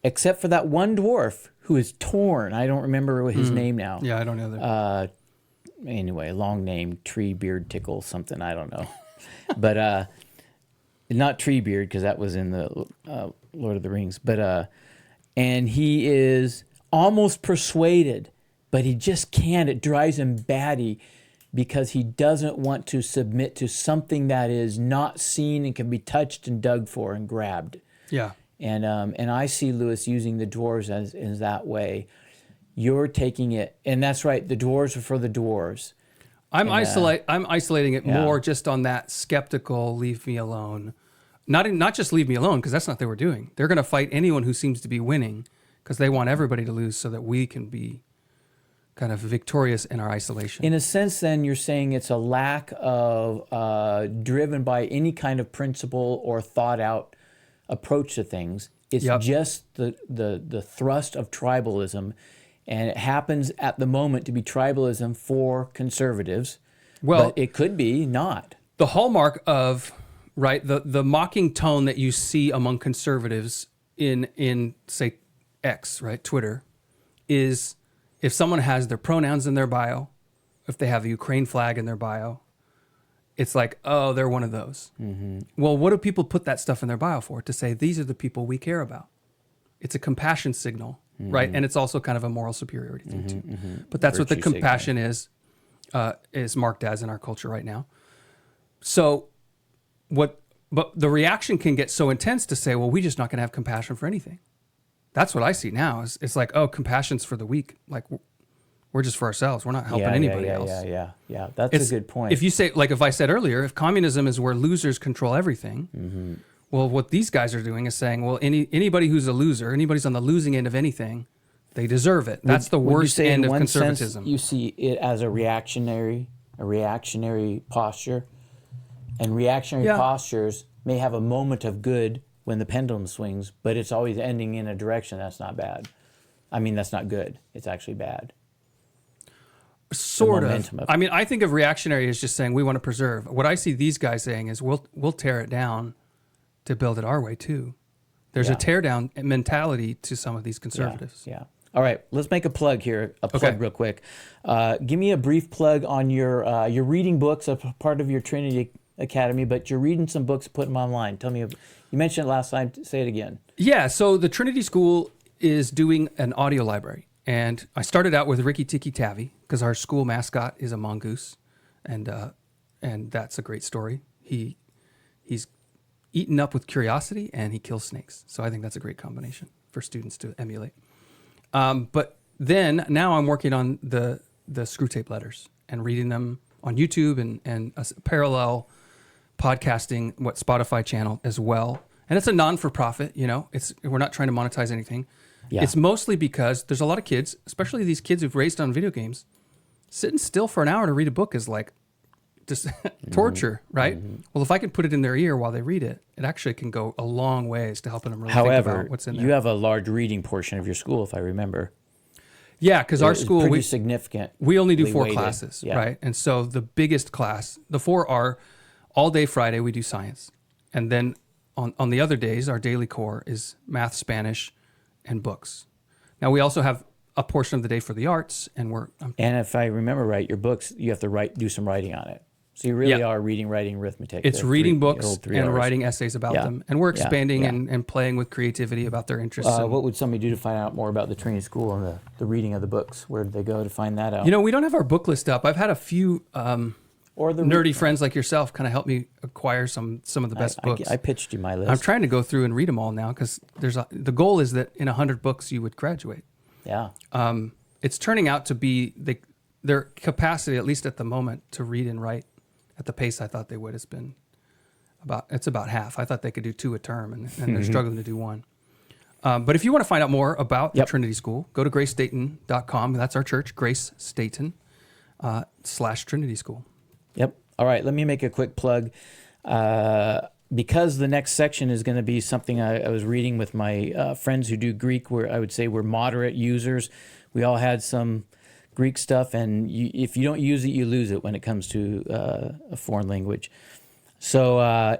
except for that one dwarf who is torn. I don't remember his name now. Yeah, I don't know that. Anyway, long name, Tree Beard Tickle something, I don't know. But not Treebeard, because that was in the Lord of the Rings. But and he is almost persuaded, but he just can't. It drives him batty because he doesn't want to submit to something that is not seen and can be touched and dug for and grabbed. Yeah. And I see Lewis using the dwarves as that way. You're taking it, and that's right. The dwarves are for the dwarves. I'm isolating it more just on that skeptical, leave me alone. Not just leave me alone, because that's not what they were doing. They're going to fight anyone who seems to be winning because they want everybody to lose so that we can be kind of victorious in our isolation. In a sense, then, you're saying it's a lack of driven by any kind of principle or thought-out approach to things. It's just the thrust of tribalism, and it happens at the moment to be tribalism for conservatives. Well, but it could be not. The hallmark of the mocking tone that you see among conservatives in say X, right, Twitter, is if someone has their pronouns in their bio, if they have a Ukraine flag in their bio, it's like, oh, they're one of those. Well, what do people put that stuff in their bio for? To say, these are the people we care about. It's a compassion signal, right? And it's also kind of a moral superiority thing too. But that's Virtue what the compassion is marked as in our culture right now. So but the reaction can get so intense to say, well, we're just not going to have compassion for anything. That's what I see now. It's like, oh, compassion's for the weak. Like, we're just for ourselves. We're not helping anybody else. Yeah. That's a good point. If you say, like if I said earlier, if communism is where losers control everything, well, what these guys are doing is saying, well, anybody who's a loser, anybody's on the losing end of anything, they deserve it. That's the worst end of conservatism. Sense, you see it as a reactionary posture, and reactionary postures may have a moment of good when the pendulum swings, but it's always ending in a direction that's not bad. I mean, that's not good. It's actually bad. Sort of. I mean, I think of reactionary as just saying we want to preserve. What I see these guys saying is we'll tear it down to build it our way too. There's a tear down mentality to some of these conservatives. Yeah. All right, let's make a plug here. Real quick. Give me a brief plug on your reading books, a part of your Trinity Academy, but you're reading some books, putting them online. Tell me, you mentioned it last time. Say it again. Yeah, so the Trinity School is doing an audio library. And I started out with Ricky Tikki Tavi because our school mascot is a mongoose, and that's a great story. He's eaten up with curiosity and he kills snakes. So I think that's a great combination for students to emulate. But then now I'm working on the screw tape letters and reading them on YouTube and a parallel podcasting Spotify channel as well. And it's a non-for-profit, we're not trying to monetize anything. Yeah. It's mostly because there's a lot of kids, especially these kids who've raised on video games, sitting still for an hour to read a book is like just torture, right? Well, if I can put it in their ear while they read it, it actually can go a long ways to helping them really think about what's in there. You have a large reading portion of your school, if I remember. Yeah, because our school, pretty significant. We only do 4 classes, right? And so the biggest class, the 4 are all day Friday, we do science. And then on the other days, our daily core is math, Spanish, and books. Now we also have a portion of the day for the arts, and and if I remember right, your books, you have to do some writing on it. So you really Yeah. are reading, writing, arithmetic. It's the reading the books old 3 and Rs. writing essays about Yeah. them. And we're Yeah. expanding Yeah. and playing with creativity about their interests. And, What would somebody do to find out more about the Trinity School and the reading of the books? Where did they go to find that out? we don't have our book list up. I've had a few or the nerdy friends like yourself kind of help me acquire some of the best books. I pitched you my list. I'm trying to go through and read them all now because the goal is that in 100 books you would graduate. Yeah. It's turning out to be their capacity, at least at the moment, to read and write at the pace I thought they would has been about half. I thought they could do 2 a term, and they're struggling to do 1. But if you want to find out more about the Trinity School, go to gracestaton.com. That's our church, Grace Staton /Trinity School. Yep. All right. Let me make a quick plug. Because the next section is going to be something I was reading with my friends who do Greek, where I would say we're moderate users. We all had some Greek stuff, and if you don't use it, you lose it when it comes to a foreign language. So I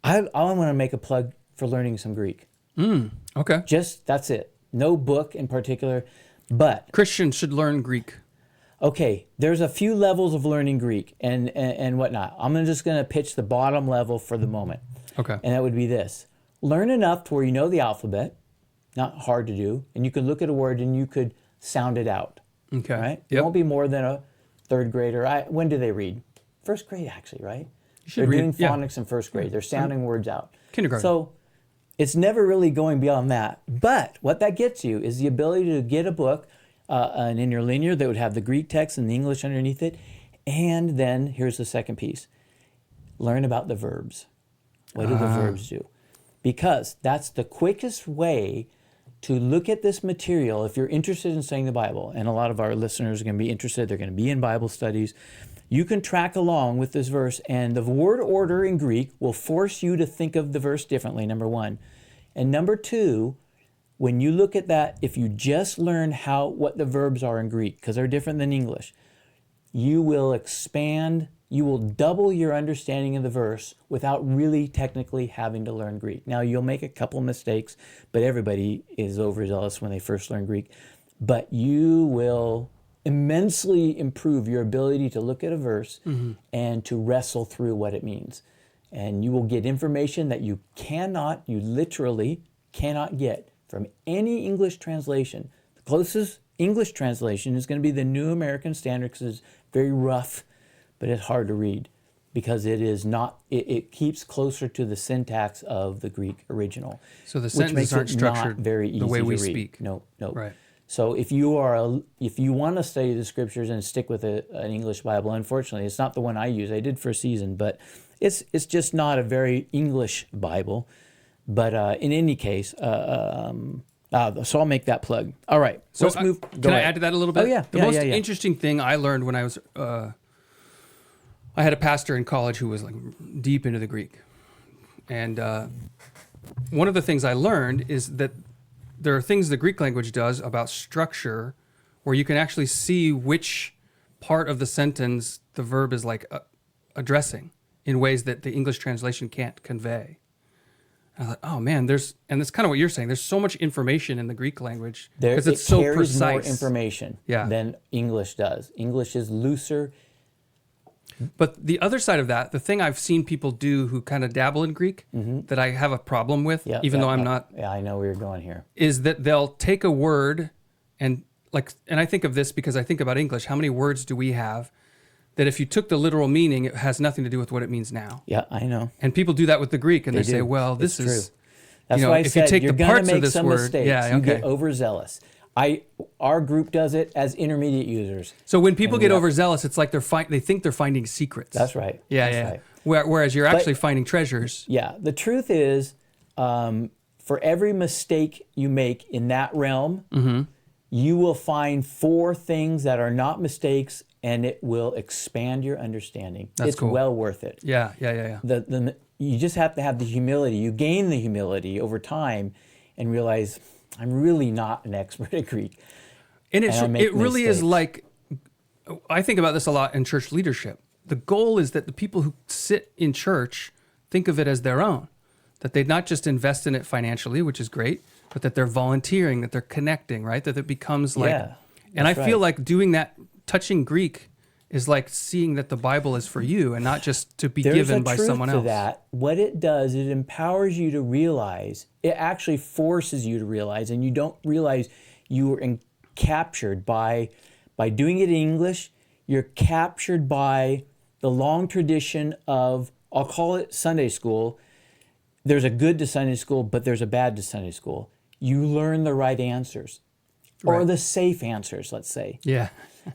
want to make a plug for learning some Greek. Okay. That's it. No book in particular, but Christians should learn Greek. okay, there's a few levels of learning Greek and whatnot. I'm just going to pitch the bottom level for the moment. Okay. And that would be this. Learn enough to where you know the alphabet, not hard to do, and you can look at a word and you could sound it out. Okay. Right? It Yep. won't be more than a third grader. When do they read? First grade, actually, right? should They're read- doing yeah. phonics in first grade. They're sounding words out. Kindergarten. So it's never really going beyond that. But what that gets you is the ability to get a book, an interlinear that would have the Greek text and the English underneath it. And then here's the second piece. Learn about the verbs. What do the verbs do? Because that's the quickest way to look at this material if you're interested in studying the Bible. And a lot of our listeners are going to be interested. They're going to be in Bible studies. You can track along with this verse, and the word order in Greek will force you to think of the verse differently, number one. And number two, when you look at that, if you just learn what the verbs are in Greek, because they're different than English, you will double your understanding of the verse without really technically having to learn Greek. Now, you'll make a couple mistakes, but everybody is overzealous when they first learn Greek. But you will immensely improve your ability to look at a verse and to wrestle through what it means. And you will get information that you literally cannot get from any English translation. The closest English translation is going to be the New American Standard because it's very rough, but it's hard to read because it keeps closer to the syntax of the Greek original. So the which sentences makes aren't it not structured very easy the way we to read. speak. No. Right. So if you want to study the scriptures and stick with an English Bible, unfortunately, it's not the one I use. I did for a season, but it's just not a very English Bible. But in any case, so I'll make that plug. All right, So let's move. Can I add to that a little bit? Oh, yeah. The Yeah, most yeah, yeah. interesting thing I learned when I was, I had a pastor in college who was like deep into the Greek. And one of the things I learned is that there are things the Greek language does about structure where you can actually see which part of the sentence the verb is like addressing in ways that the English translation can't convey. And I thought, oh man, and that's kind of what you're saying. There's so much information in the Greek language because it's so carries precise. more information than English does. English is looser. But the other side of that, the thing I've seen people do who kind of dabble in Greek that I have a problem with, even though I'm not. Yeah, I know where you're going here. Is that they'll take a word and I think of this because I think about English. How many words do we have that if you took the literal meaning, it has nothing to do with what it means now? Yeah, I know. And people do that with the Greek and they say, do. well, this It's is. true. That's you know, why I if said you take you're the going to parts of make this some word, mistakes. yeah, You okay. get overzealous. Our group does it as intermediate users. So when people get overzealous, it's like they think they're finding secrets. That's right. Yeah, That's yeah. right. Whereas you're actually finding treasures. Yeah, the truth is, for every mistake you make in that realm, you will find 4 things that are not mistakes, and it will expand your understanding. It's cool. well worth it. Yeah. You just have to have the humility. You gain the humility over time and realize, I'm really not an expert at Greek. And I make it really is mistakes. like, I think about this a lot in church leadership. The goal is that the people who sit in church think of it as their own, that they not just invest in it financially, which is great, but that they're volunteering, that they're connecting, right? That it becomes like, and I feel like doing that, touching Greek is like seeing that the Bible is for you and not just to be There's given a by truth someone to else. that. What it does, it empowers you to realize. It actually forces you to realize, and you don't realize you were captured by doing it in English. You're captured by the long tradition of, I'll call it Sunday school. There's a good to Sunday school, but there's a bad to Sunday school. You learn the right answers, or Right. the safe answers, let's say. Yeah.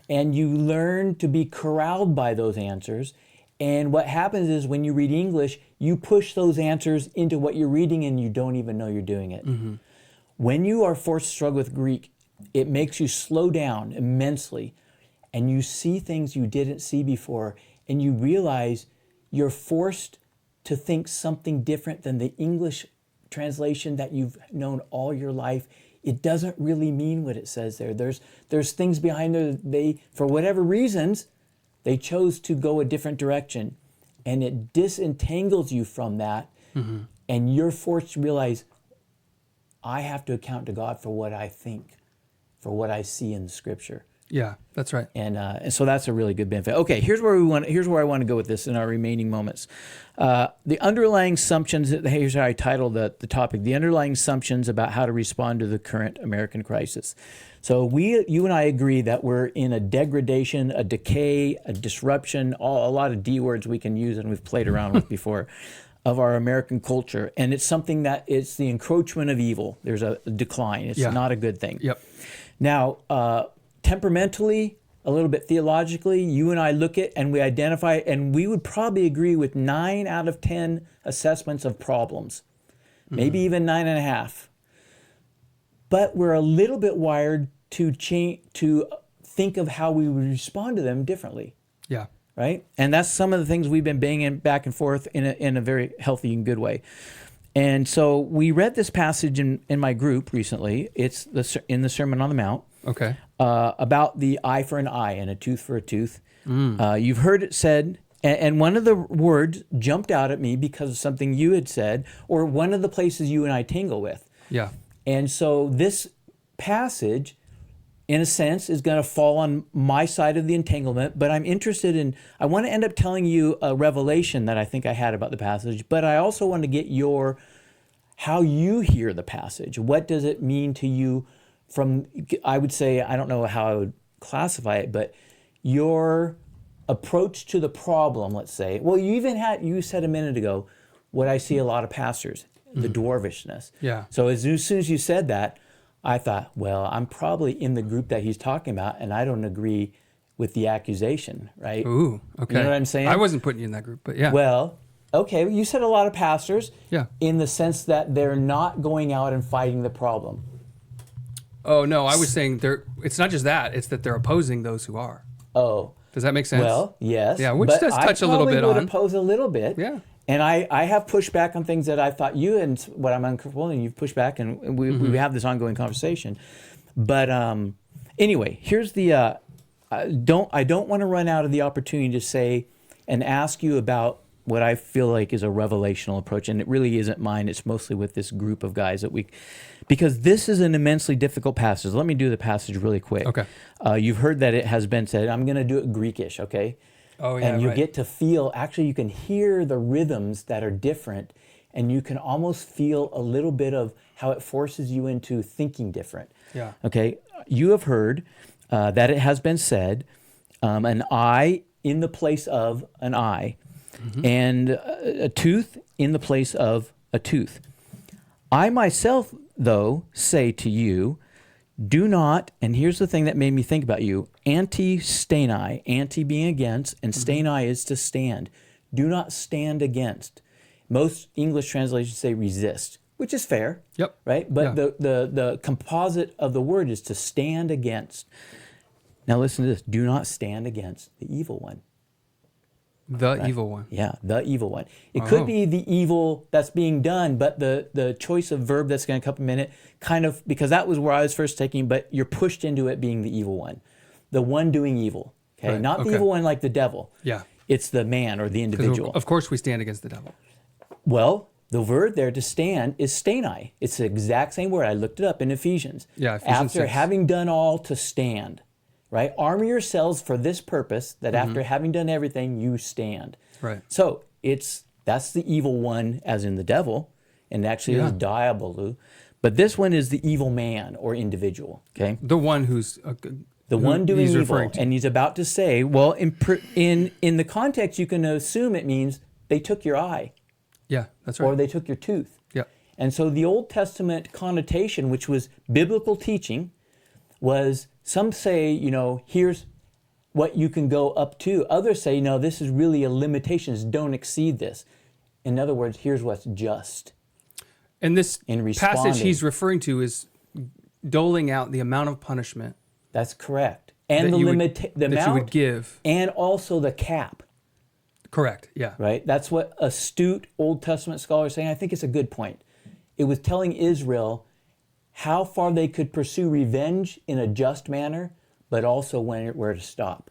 And you learn to be corralled by those answers. And what happens is when you read English, you push those answers into what you're reading and you don't even know you're doing it. When you are forced to struggle with Greek, it makes you slow down immensely and you see things you didn't see before, and you realize you're forced to think something different than the English translation that you've known all your life. It doesn't really mean what it says there. There's things behind there. They, for whatever reasons, they chose to go a different direction, and it disentangles you from that, and you're forced to realize, I have to account to God for what I think, for what I see in the Scripture. Yeah, that's right. And so that's a really good benefit. Okay, here's where I want to go with this in our remaining moments. The underlying assumptions. Here's how I titled the topic: the underlying assumptions about how to respond to the current American crisis. So you and I agree that we're in a degradation, a decay, a disruption, a lot of D words we can use and we've played around with before, of our American culture, and it's something that it's the encroachment of evil. There's a decline. It's not a good thing. Yep. Now, temperamentally, a little bit theologically, you and I look at and we identify, and we would probably agree with 9 out of 10 assessments of problems, maybe even 9.5. But we're a little bit wired to think of how we would respond to them differently, Yeah. right? And that's some of the things we've been banging back and forth in a very healthy and good way. And so we read this passage in my group recently. It's in the Sermon on the Mount. Okay. About the eye for an eye and a tooth for a tooth. You've heard it said, and one of the words jumped out at me because of something you had said, or one of the places you and I tangle with. Yeah. And so this passage, in a sense, is going to fall on my side of the entanglement, but I'm interested in, I want to end up telling you a revelation that I think I had about the passage, but I also want to get how you hear the passage. What does it mean to you from, I would say, I don't know how I would classify it, but your approach to the problem, let's say. Well, you said a minute ago, what I see a lot of pastors, the dwarvishness. Yeah. So as soon as you said that, I thought, well, I'm probably in the group that he's talking about, and I don't agree with the accusation, right? Ooh, okay. You know what I'm saying? I wasn't putting you in that group, but yeah. Well, okay, you said a lot of pastors, Yeah. in the sense that they're not going out and fighting the problem. Oh, no, I was saying it's not just that, it's that they're opposing those who are. Oh, Does that make sense? well, yes. Yeah, which but does touch a little bit I probably on. would oppose a little bit. Yeah. And I have pushed back on things that I thought you and what I'm uncomfortable, and you've pushed back, and we have this ongoing conversation. But anyway, here's the I don't want to run out of the opportunity to say and ask you about what I feel like is a revelational approach, and it really isn't mine. It's mostly with this group of guys because this is an immensely difficult passage. Let me do the passage really quick. Okay. You've heard that it has been said. I'm going to do it Greekish, okay? Oh, yeah, And you right. get to feel, actually you can hear the rhythms that are different, and you can almost feel a little bit of how it forces you into thinking different. Yeah. Okay, you have heard that it has been said, an eye in the place of an eye, and a tooth in the place of a tooth. I myself, though, say to you, do not, and here's the thing that made me think about you, anti-steni, anti being against, and steni is to stand. Do not stand against. Most English translations say resist, which is fair, Yep. right? But Yeah. the composite of the word is to stand against. Now listen to this, do not stand against the evil one. The evil one. Yeah, the evil one. It could be the evil that's being done, but the choice of verb that's going to come in a minute, kind of, because that was where I was first taking, but you're pushed into it being the evil one. The one doing evil, okay? Right, Not the okay. evil one like the devil. Yeah. It's the man or the 'Cause individual. of course we stand against the devil. Well, the word there to stand is steni. It's the exact same word. I looked it up in Ephesians. Yeah, Ephesians After 6. having done all to stand. right? Arm yourselves for this purpose, that after having done everything, you stand. Right. So that's the evil one, as in the devil, and actually is diabolu. But this one is the evil man or individual, okay? The one who's The one doing he's evil, referring to. and he's about to say, well, in the context, you can assume it means they took your eye Yeah, that's right. or they took your tooth. Yeah. And so the Old Testament connotation, which was biblical teaching, was some say, here's what you can go up to. Others say, no, this is really a limitation. Don't exceed this. In other words, here's what's just. And this In passage responding. he's referring to is doling out the amount of punishment That's correct. And that the you would, limit, the that you would amount, give. and also the cap. Correct. Yeah. Right? That's what astute Old Testament scholars are saying. I think it's a good point. It was telling Israel how far they could pursue revenge in a just manner, but also where to stop.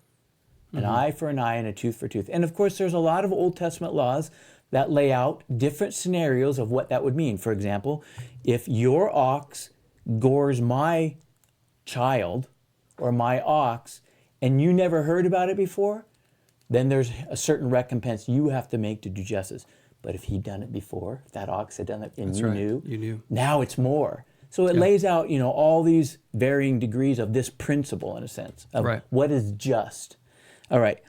An eye for an eye and a tooth for tooth. And of course, there's a lot of Old Testament laws that lay out different scenarios of what that would mean. For example, if your ox gores my child or my ox and you never heard about it before, then there's a certain recompense you have to make to do justice. But if he'd done it before, if that ox had done it and That's you right. knew, You knew. now it's more. So it lays out, all these varying degrees of this principle, in a sense, of Right. what is just. All right.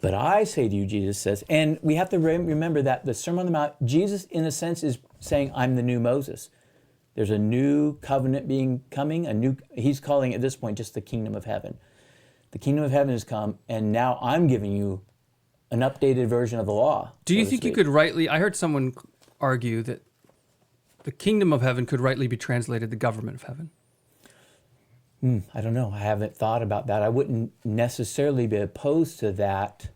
But I say to you, Jesus says, and we have to remember that the Sermon on the Mount, Jesus, in a sense, is saying, I'm the new Moses. There's a new covenant coming, he's calling at this point just the kingdom of heaven. The kingdom of heaven has come, and now I'm giving you an updated version of the law. Do you so to think you speak. could rightly, I heard someone argue that the kingdom of heaven could rightly be translated the government of heaven. I don't know. I haven't thought about that. I wouldn't necessarily be opposed to that.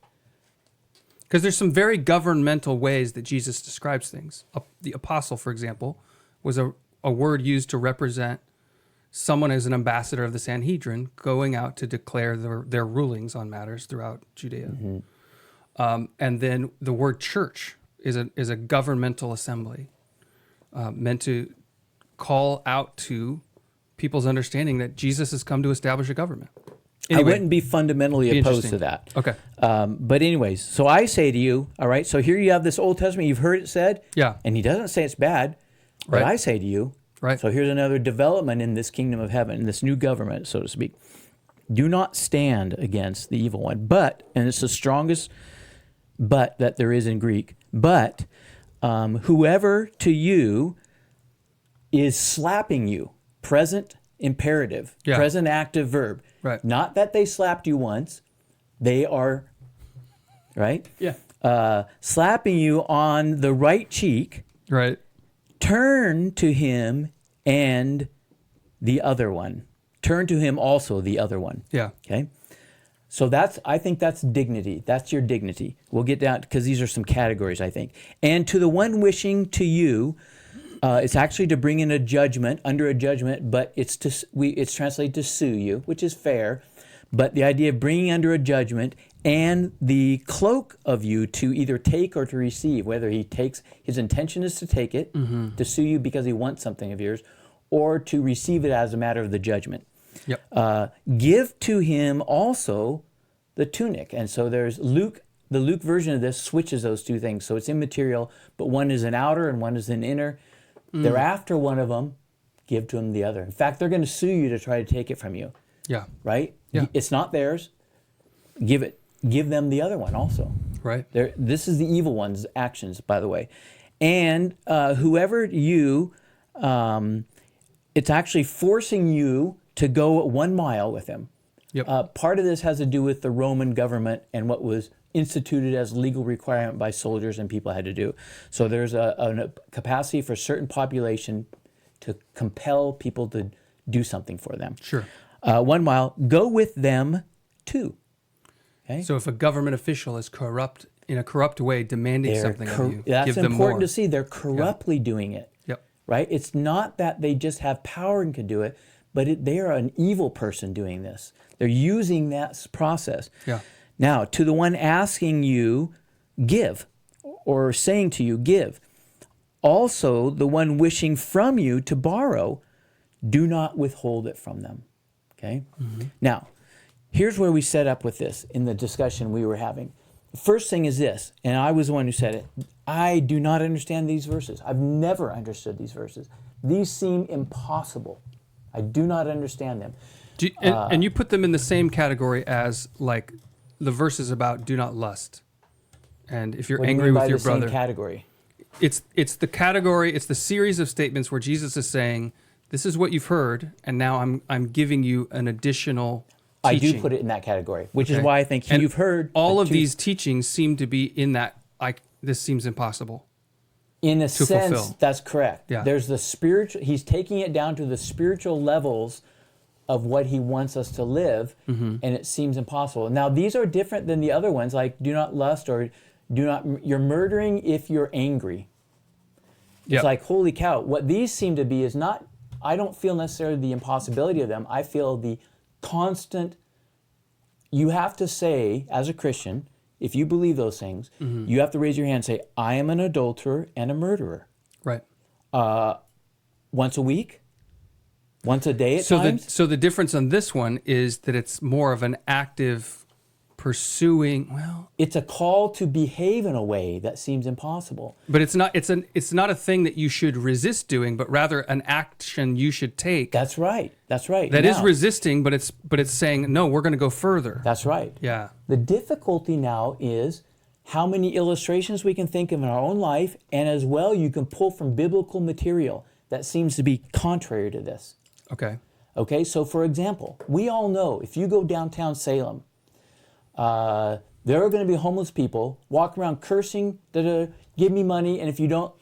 Because there's some very governmental ways that Jesus describes things. The apostle, for example, was a word used to represent someone as an ambassador of the Sanhedrin going out to declare their rulings on matters throughout Judea. And then the word church is a governmental assembly meant to call out to people's understanding that Jesus has come to establish a government. Anyway, I wouldn't be fundamentally opposed to interesting. that. Okay. But anyways, so I say to you, all right, so here you have this Old Testament, you've heard it said, Yeah. and he doesn't say it's bad, but Right. I say to you, Right. so here's another development in this kingdom of heaven, in this new government, so to speak. Do not stand against the evil one, but, and it's the strongest but that there is in Greek, but whoever to you is slapping you, present imperative, Yeah. present active verb. Right. Not that they slapped you once, they are, right? Yeah. Slapping you on the right cheek, Right. turn to him and the other one. Turn to him also the other one. Yeah. Okay? So I think that's dignity. That's your dignity. We'll get down, because these are some categories, I think. And to the one wishing to you, it's actually to bring in a judgment, under a judgment, but it's translated to sue you, which is fair. But the idea of bringing under a judgment and the cloak of you to either take or to receive, whether his intention is to take it, to sue you because he wants something of yours, or to receive it as a matter of the judgment. Yep. Give to him also the tunic. And so there's the Luke version of this switches those two things. So it's immaterial, but one is an outer and one is an inner. They're after one of them, give to him the other. In fact, they're going to sue you to try to take it from you, Yeah. right? Yeah. It's not theirs. Give them the other one also. Right. This is the evil one's actions, by the way. And whoever you, it's actually forcing you to go 1 mile with him. Yep. Part of this has to do with the Roman government and what was instituted as legal requirement by soldiers and people had to do. So there's a capacity for a certain population to compel people to do something for them. Sure. 1 mile, go with them too. Okay? So if a government official is corrupt in a corrupt way, demanding something of you, that's give them important more. to see. They're corruptly doing it. Yep. Right? It's not that they just have power and can do it, but they are an evil person doing this. They're using that process. Yeah. Now, to the one asking you, give, or saying to you, give. Also, the one wishing from you to borrow, do not withhold it from them. Okay? Now, Here's where we set up with this in the discussion we were having. The first thing is this, and I was the one who said it. I do not understand these verses. I've never understood these verses. These seem impossible. I do not understand them. And you put them in the same category as like the verses about do not lust. And if you're What do you angry mean by with your the same brother, category? it's the category, it's the series of statements where Jesus is saying, this is what you've heard, and now I'm giving you an additional I teaching. do put it in that category, which is Okay. why I think And you've heard all the of two- these teachings seem to be in that. This seems impossible. In a to sense, fulfill. that's correct. Yeah. There's the spiritual. He's taking it down to the spiritual levels of what he wants us to live, Mm-hmm. and it seems impossible. Now, these are different than the other ones, like do not lust or do not. You're murdering if you're angry. It's Yep. like, holy cow. What these seem to be is not. I don't feel necessarily the impossibility of them. I feel the constant. You have to say, as a Christian, if you believe those things, Mm-hmm. you have to raise your hand and say, I am an adulterer and a murderer. Right. Once a week? Once a day at So times? so the difference on this one is that it's more of an active pursuing. Well, It's a call to behave in a way that seems impossible. but it's not. It's not a thing that you should resist doing, but rather an action you should take. That's right. That's right. That is Now, resisting, but it's saying no. We're going to go further. That's right. Yeah. The difficulty now is how many illustrations we can think of in our own life, and as well you can pull from biblical material that seems to be contrary to this. Okay. Okay, so for example, we all know if you go downtown Salem, there are going to be homeless people walking around cursing, give me money, and if you don't,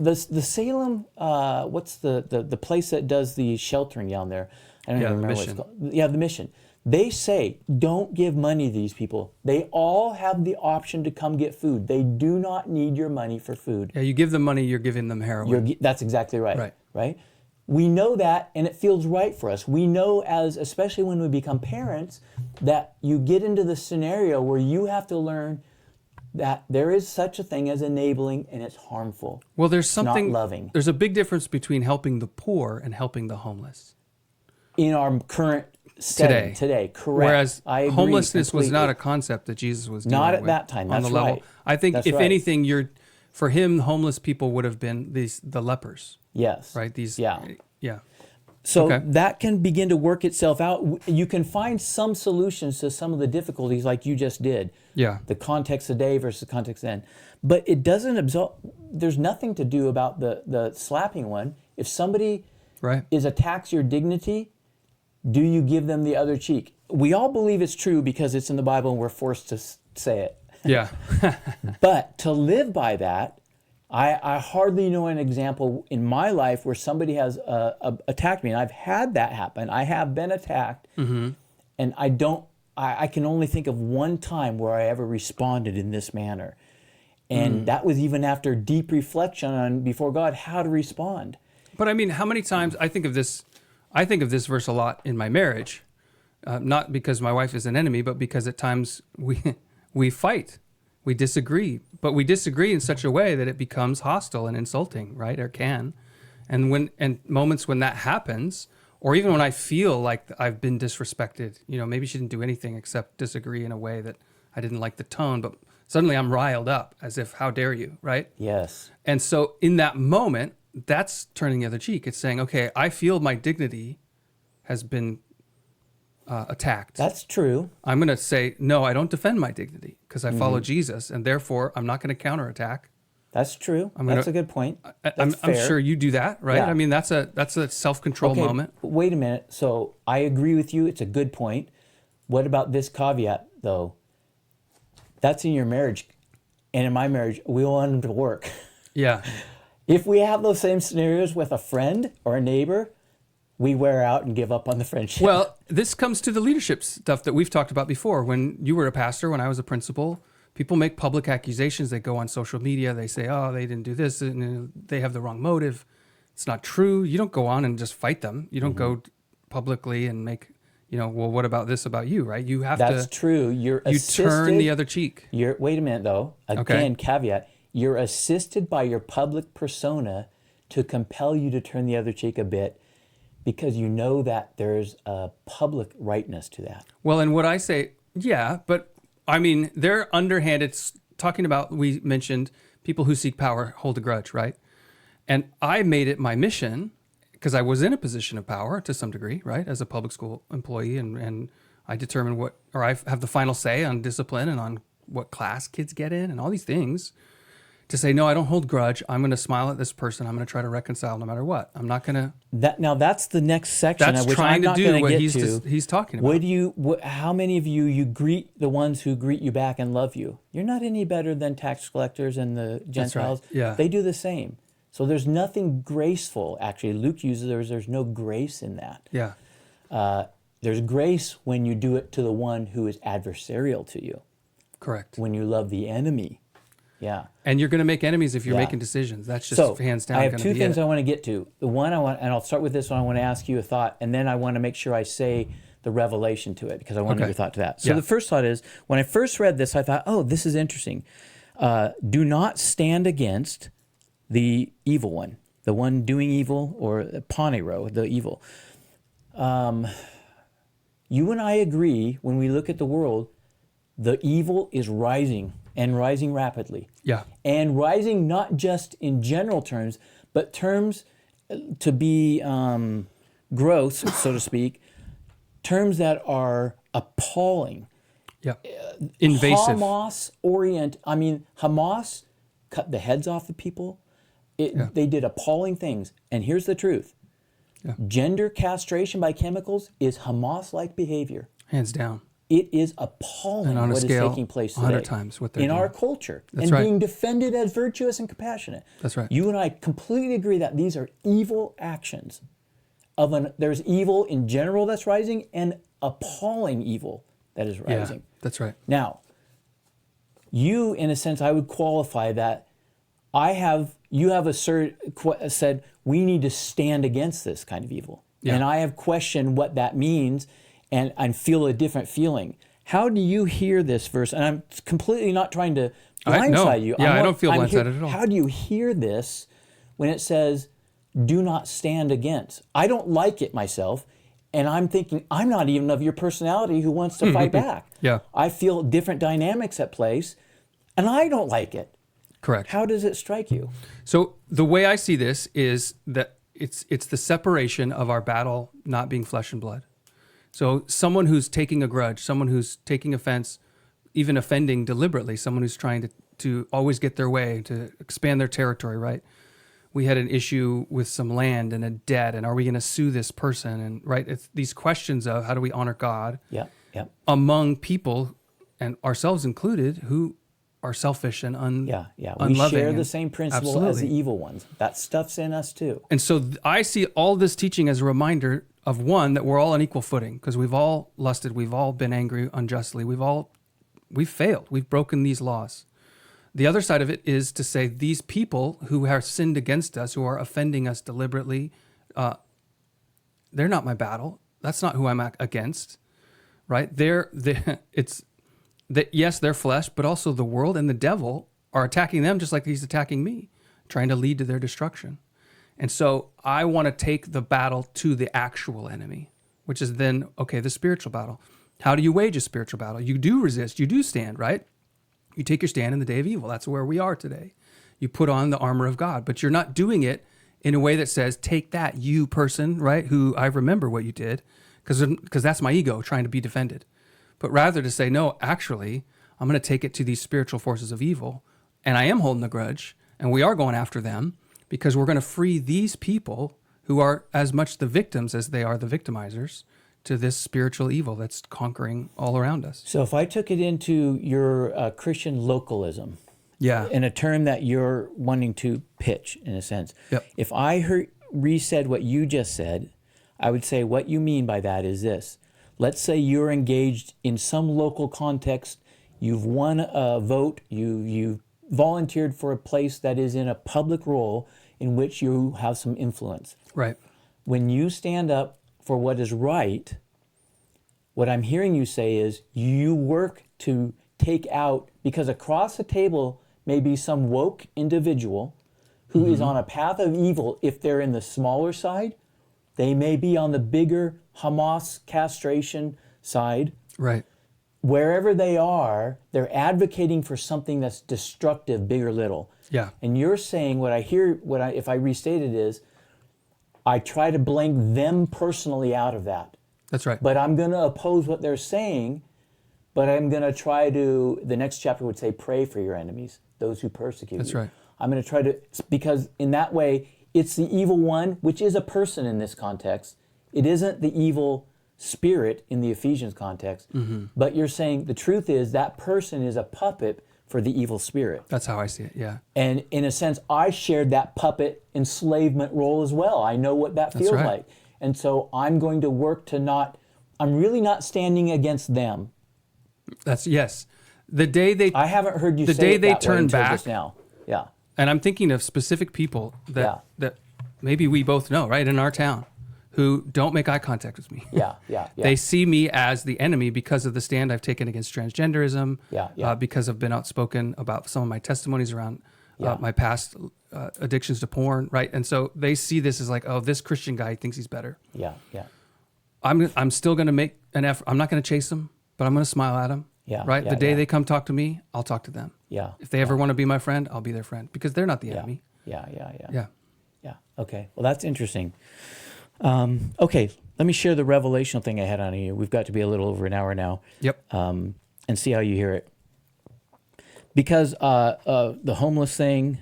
the Salem, what's the place that does the sheltering down there? I don't Yeah, even the remember what it's Mission. called. Yeah, the Mission. They say, don't give money to these people. They all have the option to come get food. They do not need your money for food. Yeah. You give them money, you're giving them heroin. That's exactly right. Right. Right? We know that, and it feels right for us. We know, especially when we become parents, that you get into the scenario where you have to learn that there is such a thing as enabling, and it's harmful. Well, there's something. not loving. There's a big difference between helping the poor and helping the homeless. In our current setting today, correct. Whereas I agree homelessness was not a completely. concept that Jesus was dealing Not at with that time. on That's the level. right. I think That's if right. anything, for him, homeless people would have been the lepers, Yes. right? These. Yeah. Yeah. So Okay. that can begin to work itself out. You can find some solutions to some of the difficulties like you just did. Yeah. The context today versus the context then. But it doesn't absolve, there's nothing to do about the slapping one. If somebody Right. attacks your dignity, do you give them the other cheek? We all believe it's true because it's in the Bible and we're forced to say it. Yeah. But to live by that, I hardly know an example in my life where somebody has attacked me, and I've had that happen. I have been attacked, and I can only think of one time where I ever responded in this manner. And that was even after deep reflection on before God how to respond. But I mean, how many times I think of this verse a lot in my marriage, not because my wife is an enemy, but because at times we fight, we disagree, but we disagree in such a way that it becomes hostile and insulting, right? Or can, and moments when that happens, or even when I feel like I've been disrespected, maybe she didn't do anything except disagree in a way that I didn't like the tone, but suddenly I'm riled up as if, how dare you, right? Yes. And so in that moment, that's turning the other cheek. It's saying, okay, I feel my dignity has been attacked. That's true. I'm going to say, no, I don't defend my dignity because I follow Jesus, and therefore I'm not going to counterattack. That's true. That's a good point. I'm fair. sure you do that, right? Yeah. I mean, that's a self-control moment. Wait a minute. So I agree with you. It's a good point. What about this caveat, though? That's in your marriage. And in my marriage, we want them to work. Yeah. If we have those same scenarios with a friend or a neighbor, we wear out and give up on the friendship. Well, this comes to the leadership stuff that we've talked about before. When you were a pastor, when I was a principal, people make public accusations. They go on social media. They say, oh, they didn't do this, and they have the wrong motive. It's not true. You don't go on and just fight them. You don't go publicly and make, well, what about this about you, right? You have That's to. true. You Turn the other cheek. Wait a minute, though. Again, caveat. You're assisted by your public persona to compel you to turn the other cheek a bit. because you know that there's a public rightness to that. Well, and what I say, yeah, but I mean, they're underhanded. It's talking about, we mentioned people who seek power hold a grudge, right? And I made it my mission, because I was in a position of power to some degree, right, as a public school employee, and I determine what, or I have the final say on discipline and on what class kids get in and all these things, to say, no, I don't hold grudge. I'm going to smile at this person. I'm going to try to reconcile no matter what. I'm not going to. Now that's the next section. That's which trying I'm to not do gonna what get he's talking about. How many of you greet the ones who greet you back and love you? You're not any better than tax collectors and the Gentiles. That's right. Yeah. They do the same. So there's nothing graceful. Actually, Luke uses there's no grace in that. Yeah. There's grace when you do it to the one who is adversarial to you. Correct. When you love the enemy. Yeah. And you're going to make enemies if you're Yeah. making decisions. That's just hands down. I have gonna two be things it. I want to get to. The one and I'll start with this one. I want to ask you a thought, and then I want to make sure I say the revelation to it, because I want Okay. your thought to that. So Yeah. the first thought is, when I first read this, I thought, oh, this is interesting. Do not stand against the evil one, the one doing evil, or Panero, the evil. You and I agree, when we look at the world, the evil is rising, and rising rapidly. Yeah. And rising not just in general terms, but terms to be gross, so to speak, terms that are appalling. Yeah. Invasive. Hamas cut the heads off of people. They did appalling things. And here's the truth. Yeah. Gender castration by chemicals is Hamas-like behavior. Hands down. It is appalling And on a what is scale, taking place today 100 times what they're in doing. our culture, That's and right. being defended as virtuous and compassionate. That's right. You and I completely agree that these are evil actions. There's evil in general that's rising, and appalling evil that is rising. Yeah, that's right. Now, you, in a sense, I would qualify that you have said we need to stand against this kind of evil. Yeah. And I have questioned what that means, and I feel a different feeling. How do you hear this verse? And I'm completely not trying to blindside you. Yeah, I don't feel blindsided at all. How do you hear this when it says, do not stand against? I don't like it myself. And I'm thinking, I'm not even of your personality who wants to fight back. Yeah. I feel different dynamics at place, and I don't like it. Correct. How does it strike you? So the way I see this is that it's the separation of our battle not being flesh and blood. So someone who's taking a grudge, someone who's taking offense, even offending deliberately, someone who's trying to always get their way, to expand their territory, right? We had an issue with some land and a debt, and are we going to sue this person? And right, it's these questions of how do we honor God among people, and ourselves included, who are selfish and We unloving. share the same principle as Absolutely. the evil ones. That stuff's in us too. And so I see all this teaching as a reminder of, one, that we're all on equal footing, because we've all lusted, we've all been angry unjustly, we've failed, we've broken these laws. The other side of it is to say these people who have sinned against us, who are offending us deliberately, they're not my battle. That's not who I'm against, right? Yes, they're flesh, but also the world and the devil are attacking them just like he's attacking me, trying to lead to their destruction. And so I want to take the battle to the actual enemy, which is then, okay, the spiritual battle. How do you wage a spiritual battle? You do resist, you do stand, right? You take your stand in the day of evil. That's where we are today. You put on the armor of God, but you're not doing it in a way that says, take that, you person, right, who I remember what you did, because that's my ego trying to be defended. But rather to say, no, actually, I'm going to take it to these spiritual forces of evil, and I am holding a grudge, and we are going after them, because we're going to free these people who are as much the victims as they are the victimizers to this spiritual evil that's conquering all around us. So if I took it into your Christian localism, in a term that you're wanting to pitch, in a sense, if I re-said what you just said, I would say what you mean by that is this. Let's say you're engaged in some local context, you've won a vote, you volunteered for a place that is in a public role in which you have some influence. Right. When you stand up for what is right, what I'm hearing you say is you work to take out, because across the table may be some woke individual who is on a path of evil if they're in the smaller side, They may be on the bigger Hamas castration side. Right. Wherever they are, they're advocating for something that's destructive, big or little. Yeah. And you're saying if I restate it is, I try to blank them personally out of that. That's right. But I'm going to oppose what they're saying, but I'm going to try to, the next chapter would say, pray for your enemies, those who persecute you. That's right. I'm going to try to, because in that way, it's the evil one, which is a person in this context. It isn't the evil spirit in the Ephesians context, but you're saying the truth is that person is a puppet for the evil spirit. That's how I see it, yeah. And in a sense, I shared that puppet enslavement role as well. I know what that feels right. like. And so I'm going to work to I'm really not standing against them. Yes. The day they I haven't heard you the say day it they that way turn until back, just now. Yeah. and I'm thinking of specific people that Yeah. maybe we both know, right, in our town, who don't make eye contact with me. Yeah. They see me as the enemy because of the stand I've taken against transgenderism, because I've been outspoken about some of my testimonies around my past addictions to porn, right? And so they see this as like, oh, this Christian guy thinks he's better. Yeah. I'm still going to make an effort. I'm not going to chase them, but I'm going to smile at them. Yeah. Right? The day they come talk to me, I'll talk to them. Yeah. If they ever want to be my friend, I'll be their friend because they're not the enemy. Yeah. Yeah. Okay. Well, that's interesting. Okay. Let me share the revelational thing I had on you. We've got to be a little over an hour now. Yep. And see how you hear it. Because the homeless thing,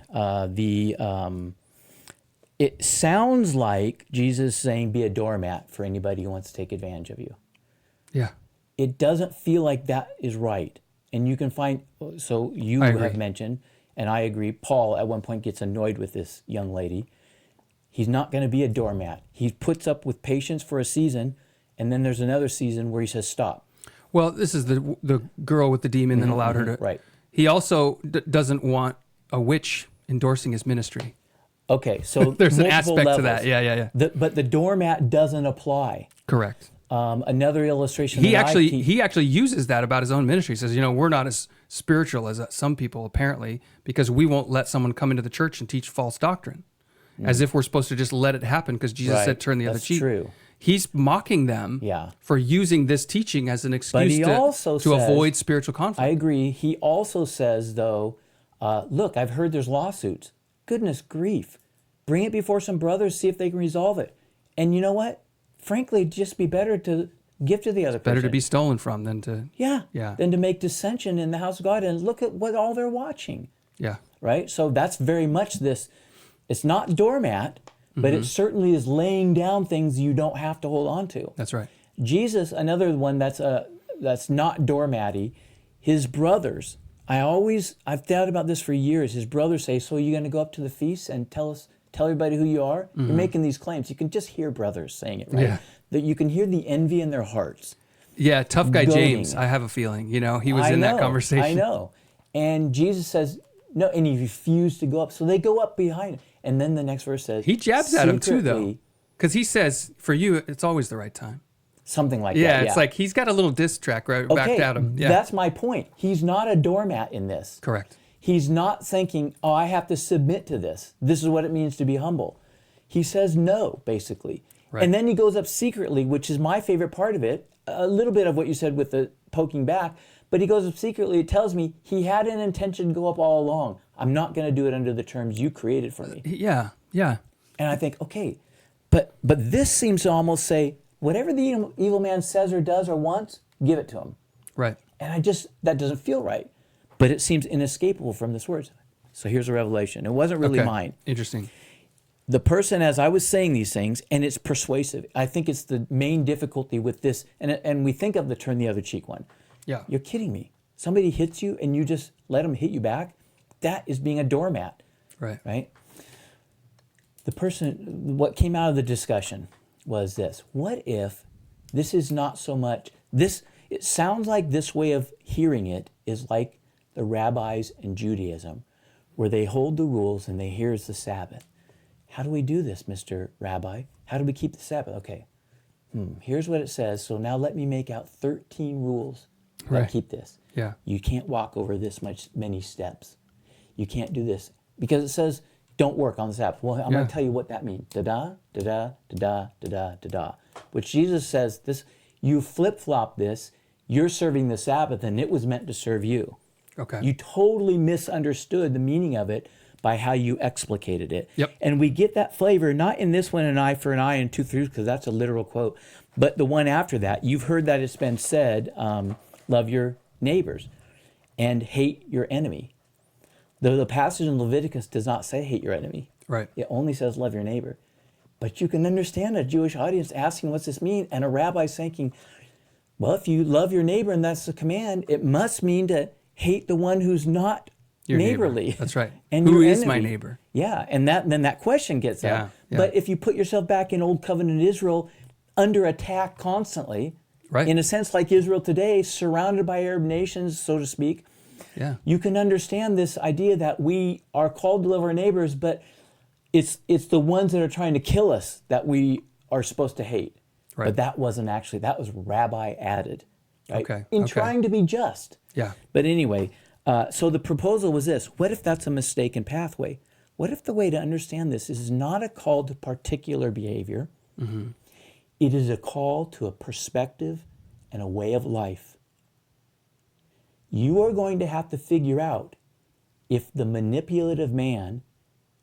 it sounds like Jesus is saying be a doormat for anybody who wants to take advantage of you. Yeah. It doesn't feel like that is right. And you can find, so you have mentioned, and I agree, Paul at one point gets annoyed with this young lady. He's not going to be a doormat. He puts up with patience for a season, and then there's another season where he says stop. Well, this is the girl with the demon that allowed her to. Right. He also doesn't want a witch endorsing his ministry. Okay, so there's an multiple aspect to levels. that. Yeah. But the doormat doesn't apply. Correct. Another illustration. He actually uses that about his own ministry. He says, we're not as spiritual as some people apparently because we won't let someone come into the church and teach false doctrine, as if we're supposed to just let it happen because Jesus said turn the other cheek. True. He's mocking them for using this teaching as an excuse to avoid spiritual conflict. I agree. He also says, though, look, I've heard there's lawsuits. Goodness grief. Bring it before some brothers, see if they can resolve it. And you know what? Frankly, it'd just be better to give to the other person. Better to be stolen from than to... Yeah. Than to make dissension in the house of God. And look at what all they're watching. Yeah. Right? So that's very much this. It's not doormat, but it certainly is laying down things you don't have to hold on to. That's right. Jesus, another one that's not doormatty, his brothers. I've thought about this for years. His brothers say, so you're going to go up to the feast and tell everybody who you are? You're making these claims. You can just hear brothers saying it, right? Yeah. That you can hear the envy in their hearts. Yeah, tough guy goading. James, I have a feeling. He was in that conversation. I know. And Jesus says, no, and he refused to go up. So they go up behind him. And then the next verse says, he jabs at him too, though. Because he says, for you, it's always the right time. Something like that. Yeah, it's like he's got a little diss track back at him. Yeah. That's my point. He's not a doormat in this. Correct. He's not thinking, oh, I have to submit to this. This is what it means to be humble. He says no, basically. Right. And then he goes up secretly, which is my favorite part of it. A little bit of what you said with the poking back, but he goes up secretly. It tells me he had an intention to go up all along. I'm not going to do it under the terms you created for me. Yeah. And I think, okay, but this seems to almost say, whatever the evil man says or does or wants, give it to him. Right. And that doesn't feel right. But it seems inescapable from this word. So here's a revelation. It wasn't really mine. Interesting. The person, as I was saying these things, and it's persuasive. I think it's the main difficulty with this. And we think of the turn the other cheek one. Yeah. You're kidding me. Somebody hits you and you just let them hit you back. That is being a doormat. Right? The person, what came out of the discussion was this. What if this is not so much, it sounds like this way of hearing it is like the rabbis in Judaism, where they hold the rules and here's the Sabbath. How do we do this, Mr. Rabbi? How do we keep the Sabbath? Okay, here's what it says. So now let me make out 13 rules that keep this. Yeah. You can't walk over many steps. You can't do this. Because it says, don't work on the Sabbath. Well, I'm going to tell you what that means. Da-da, da-da, da-da, da-da, da-da. Which Jesus says, this, you flip-flop this, you're serving the Sabbath, and it was meant to serve you. Okay. You totally misunderstood the meaning of it by how you explicated it. Yep. And we get that flavor, not in this one, an eye for an eye and tooth for tooth, because that's a literal quote, but the one after that. You've heard that it's been said, love your neighbors and hate your enemy. The passage in Leviticus does not say hate your enemy. Right. It only says love your neighbor. But you can understand a Jewish audience asking, what's this mean? And a rabbi saying, well, if you love your neighbor and that's the command, it must mean to hate the one who's not Your neighborly. Neighbor. That's right. And who your is my enemy. neighbor? Yeah, and then that question gets up. Yeah. But if you put yourself back in Old Covenant Israel, under attack constantly, Right. in a sense like Israel today, surrounded by Arab nations, so to speak, Yeah. you can understand this idea that we are called to love our neighbors, but it's the ones that are trying to kill us that we are supposed to hate. Right. But that wasn't actually, that was rabbi added. Right? Okay, In okay. trying to be just. Yeah. But anyway, so the proposal was this. What if that's a mistaken pathway? What if the way to understand this is not a call to particular behavior? Mm-hmm. It is a call to a perspective and a way of life. You are going to have to figure out if the manipulative man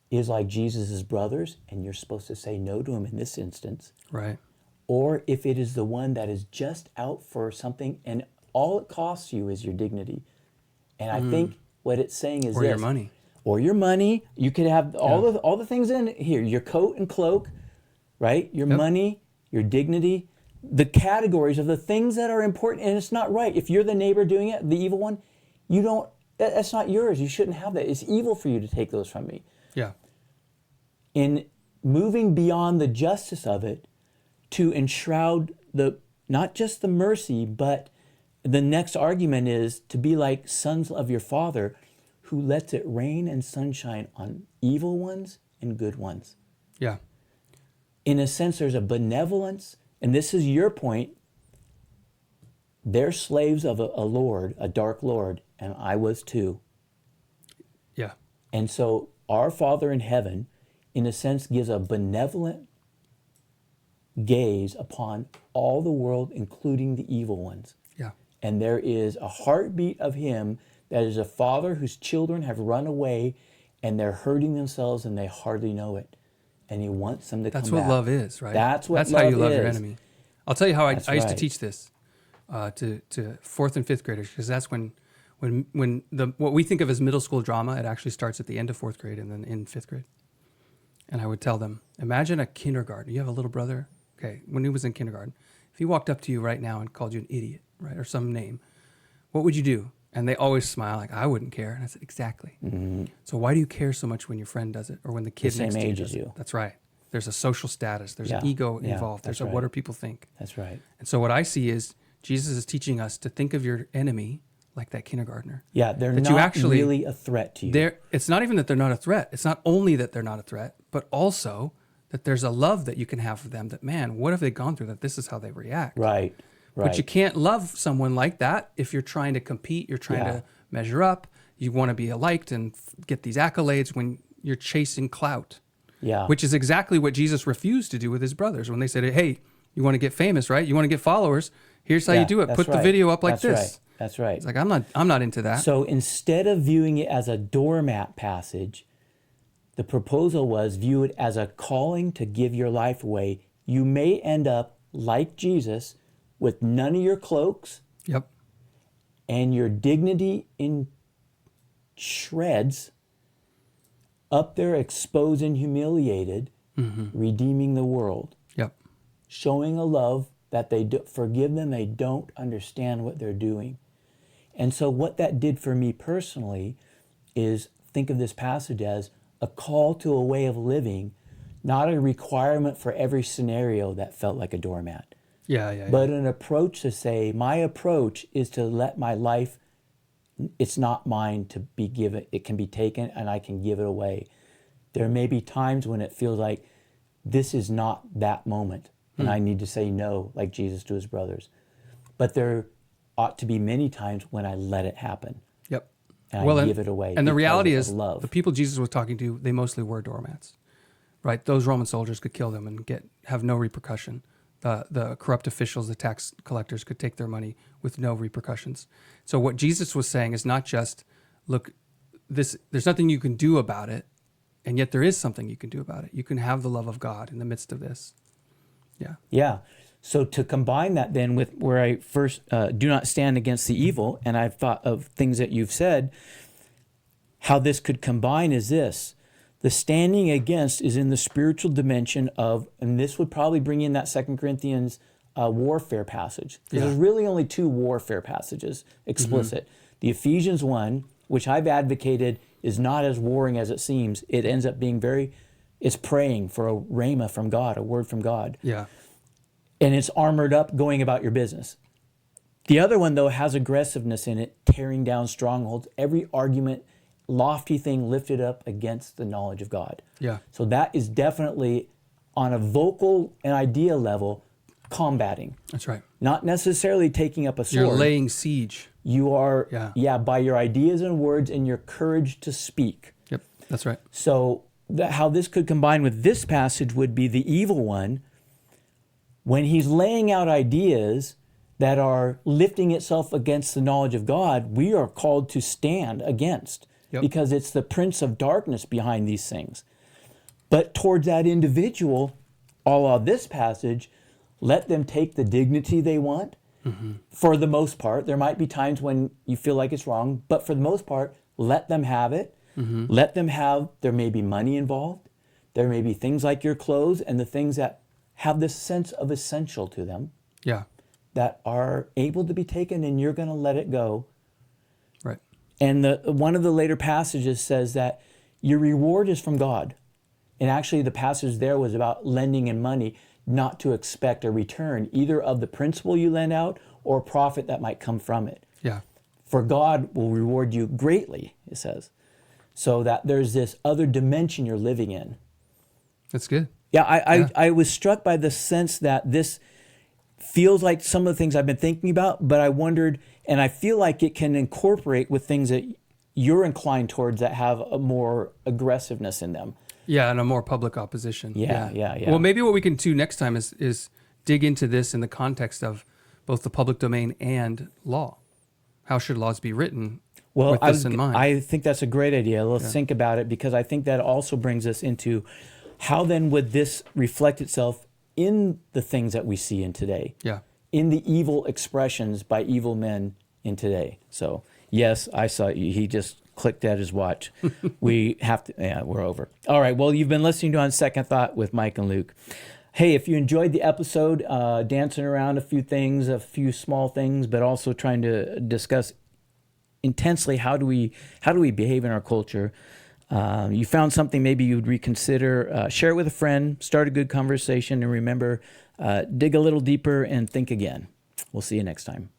is like Jesus' brothers, and you're supposed to say no to him in this instance, Right. or if it is the one that is just out for something and all it costs you is your dignity. And I think what it's saying is Or this. your money. Or your money. You could have all the things in here. Your coat and cloak, right? Your money, your dignity, the categories of the things that are important. And it's not right. If you're the neighbor doing it, the evil one, you don't, that's not yours. You shouldn't have that. It's evil for you to take those from me. Yeah. In moving beyond the justice of it to enshroud the, not just the mercy, but the next argument is to be like sons of your Father who lets it rain and sunshine on evil ones and good ones. Yeah. In a sense, there's a benevolence, and this is your point. They're slaves of a lord, a dark lord, and I was too. Yeah. And so our Father in heaven, in a sense, gives a benevolent gaze upon all the world, including the evil ones. Yeah. And there is a heartbeat of him that is a father whose children have run away and they're hurting themselves and they hardly know it. And he wants them to come back. That's what love is, right? That's what That's love how you love is. your enemy. I'll tell you how I used to right. teach this to fourth and fifth graders, because that's when what we think of as middle school drama, it actually starts at the end of fourth grade and then in fifth grade. And I would tell them, imagine a kindergarten. You have a little brother. Okay, when he was in kindergarten, if he walked up to you right now and called you an idiot, right, or some name, what would you do? And they always smile like, I wouldn't care. And I said, exactly. Mm-hmm. So why do you care so much when your friend does it or when the kid The next same to you age does as it? you. That's right. There's a social status. There's an Yeah. ego Yeah, involved. There's that's a what right. do people think? That's right. And so what I see is Jesus is teaching us to think of your enemy like that kindergartner. Yeah, they're That not you actually- really a threat to you. It's not even that they're not a threat. It's not only that they're not a threat, but also that there's a love that you can have for them that, man, what have they gone through that this is how they react? Right, right. But you can't love someone like that if you're trying to compete, you're trying to measure up, you want to be liked and get these accolades when you're chasing clout. Yeah. Which is exactly what Jesus refused to do with his brothers when they said, hey, you want to get famous, right? You want to get followers? Here's how you do it. that's Put the right. video up like That's this. Right. That's right. It's like, I'm not into that. So instead of viewing it as a doormat passage, the proposal was view it as a calling to give your life away. You may end up like Jesus with none of your cloaks Yep. and your dignity in shreds, up there exposed and humiliated, redeeming the world, Yep. showing a love that they do, forgive them, they don't understand what they're doing. And so what that did for me personally is think of this passage as a call to a way of living, not a requirement for every scenario that felt like a doormat, Yeah. but an approach to say, my approach is to let my life, it's not mine to be given, it can be taken and I can give it away. There may be times when it feels like this is not that moment and I need to say no, like Jesus to his brothers. But there ought to be many times when I let it happen. Yep. and Well, I and, give it away. and the because reality of is, love. the people Jesus was talking to, they mostly were doormats, right? Those Roman soldiers could kill them and have no repercussion. The corrupt officials, the tax collectors, could take their money with no repercussions. So what Jesus was saying is not just, look, there's nothing you can do about it, and yet there is something you can do about it. You can have the love of God in the midst of this. Yeah. Yeah. So to combine that then with where I first do not stand against the evil, and I've thought of things that you've said, how this could combine is this. The standing against is in the spiritual dimension of, and this would probably bring in that 2 Corinthians warfare passage. Because there's really only two warfare passages explicit. The Ephesians one, which I've advocated is not as warring as it seems. It ends up being it's praying for a rhema from God, a word from God. Yeah. And it's armored up going about your business. The other one, though, has aggressiveness in it, tearing down strongholds, every argument, lofty thing lifted up against the knowledge of God. Yeah. So that is definitely on a vocal and idea level combating. That's right. Not necessarily taking up a sword. You're laying siege. You are, Yeah. by your ideas and words and your courage to speak. Yep. That's right. So how this could combine with this passage would be the evil one, when he's laying out ideas that are lifting itself against the knowledge of God, we are called to stand against. Yep. Because it's the prince of darkness behind these things. But towards that individual, a la this passage, let them take the dignity they want. For the most part. There might be times when you feel like it's wrong, but for the most part, let them have it. Let them have, there may be money involved. There may be things like your clothes and the things that have this sense of essential to them Yeah. that are able to be taken, and you're going to let it go. Right. And one of the later passages says that your reward is from God. And actually the passage there was about lending in money, not to expect a return, either of the principal you lend out or profit that might come from it. Yeah. For God will reward you greatly, it says. So that there's this other dimension you're living in. That's good. Yeah, I was struck by the sense that this feels like some of the things I've been thinking about, but I wondered, and I feel like it can incorporate with things that you're inclined towards that have a more aggressiveness in them. Yeah, and a more public opposition. Yeah. Well, maybe what we can do next time is dig into this in the context of both the public domain and law. How should laws be written with this in mind? I think that's a great idea. Let's think about it, because I think that also brings us into how then would this reflect itself in the things that we see in today? Yeah. In the evil expressions by evil men in today. So, yes, I saw he just clicked at his watch. We have to, we're over. All right, well, you've been listening to On Second Thought with Mike and Luke. Hey, if you enjoyed the episode, dancing around a few things, a few small things, but also trying to discuss intensely how do we behave in our culture, you found something maybe you'd reconsider, share it with a friend, start a good conversation, and remember, dig a little deeper and think again. We'll see you next time.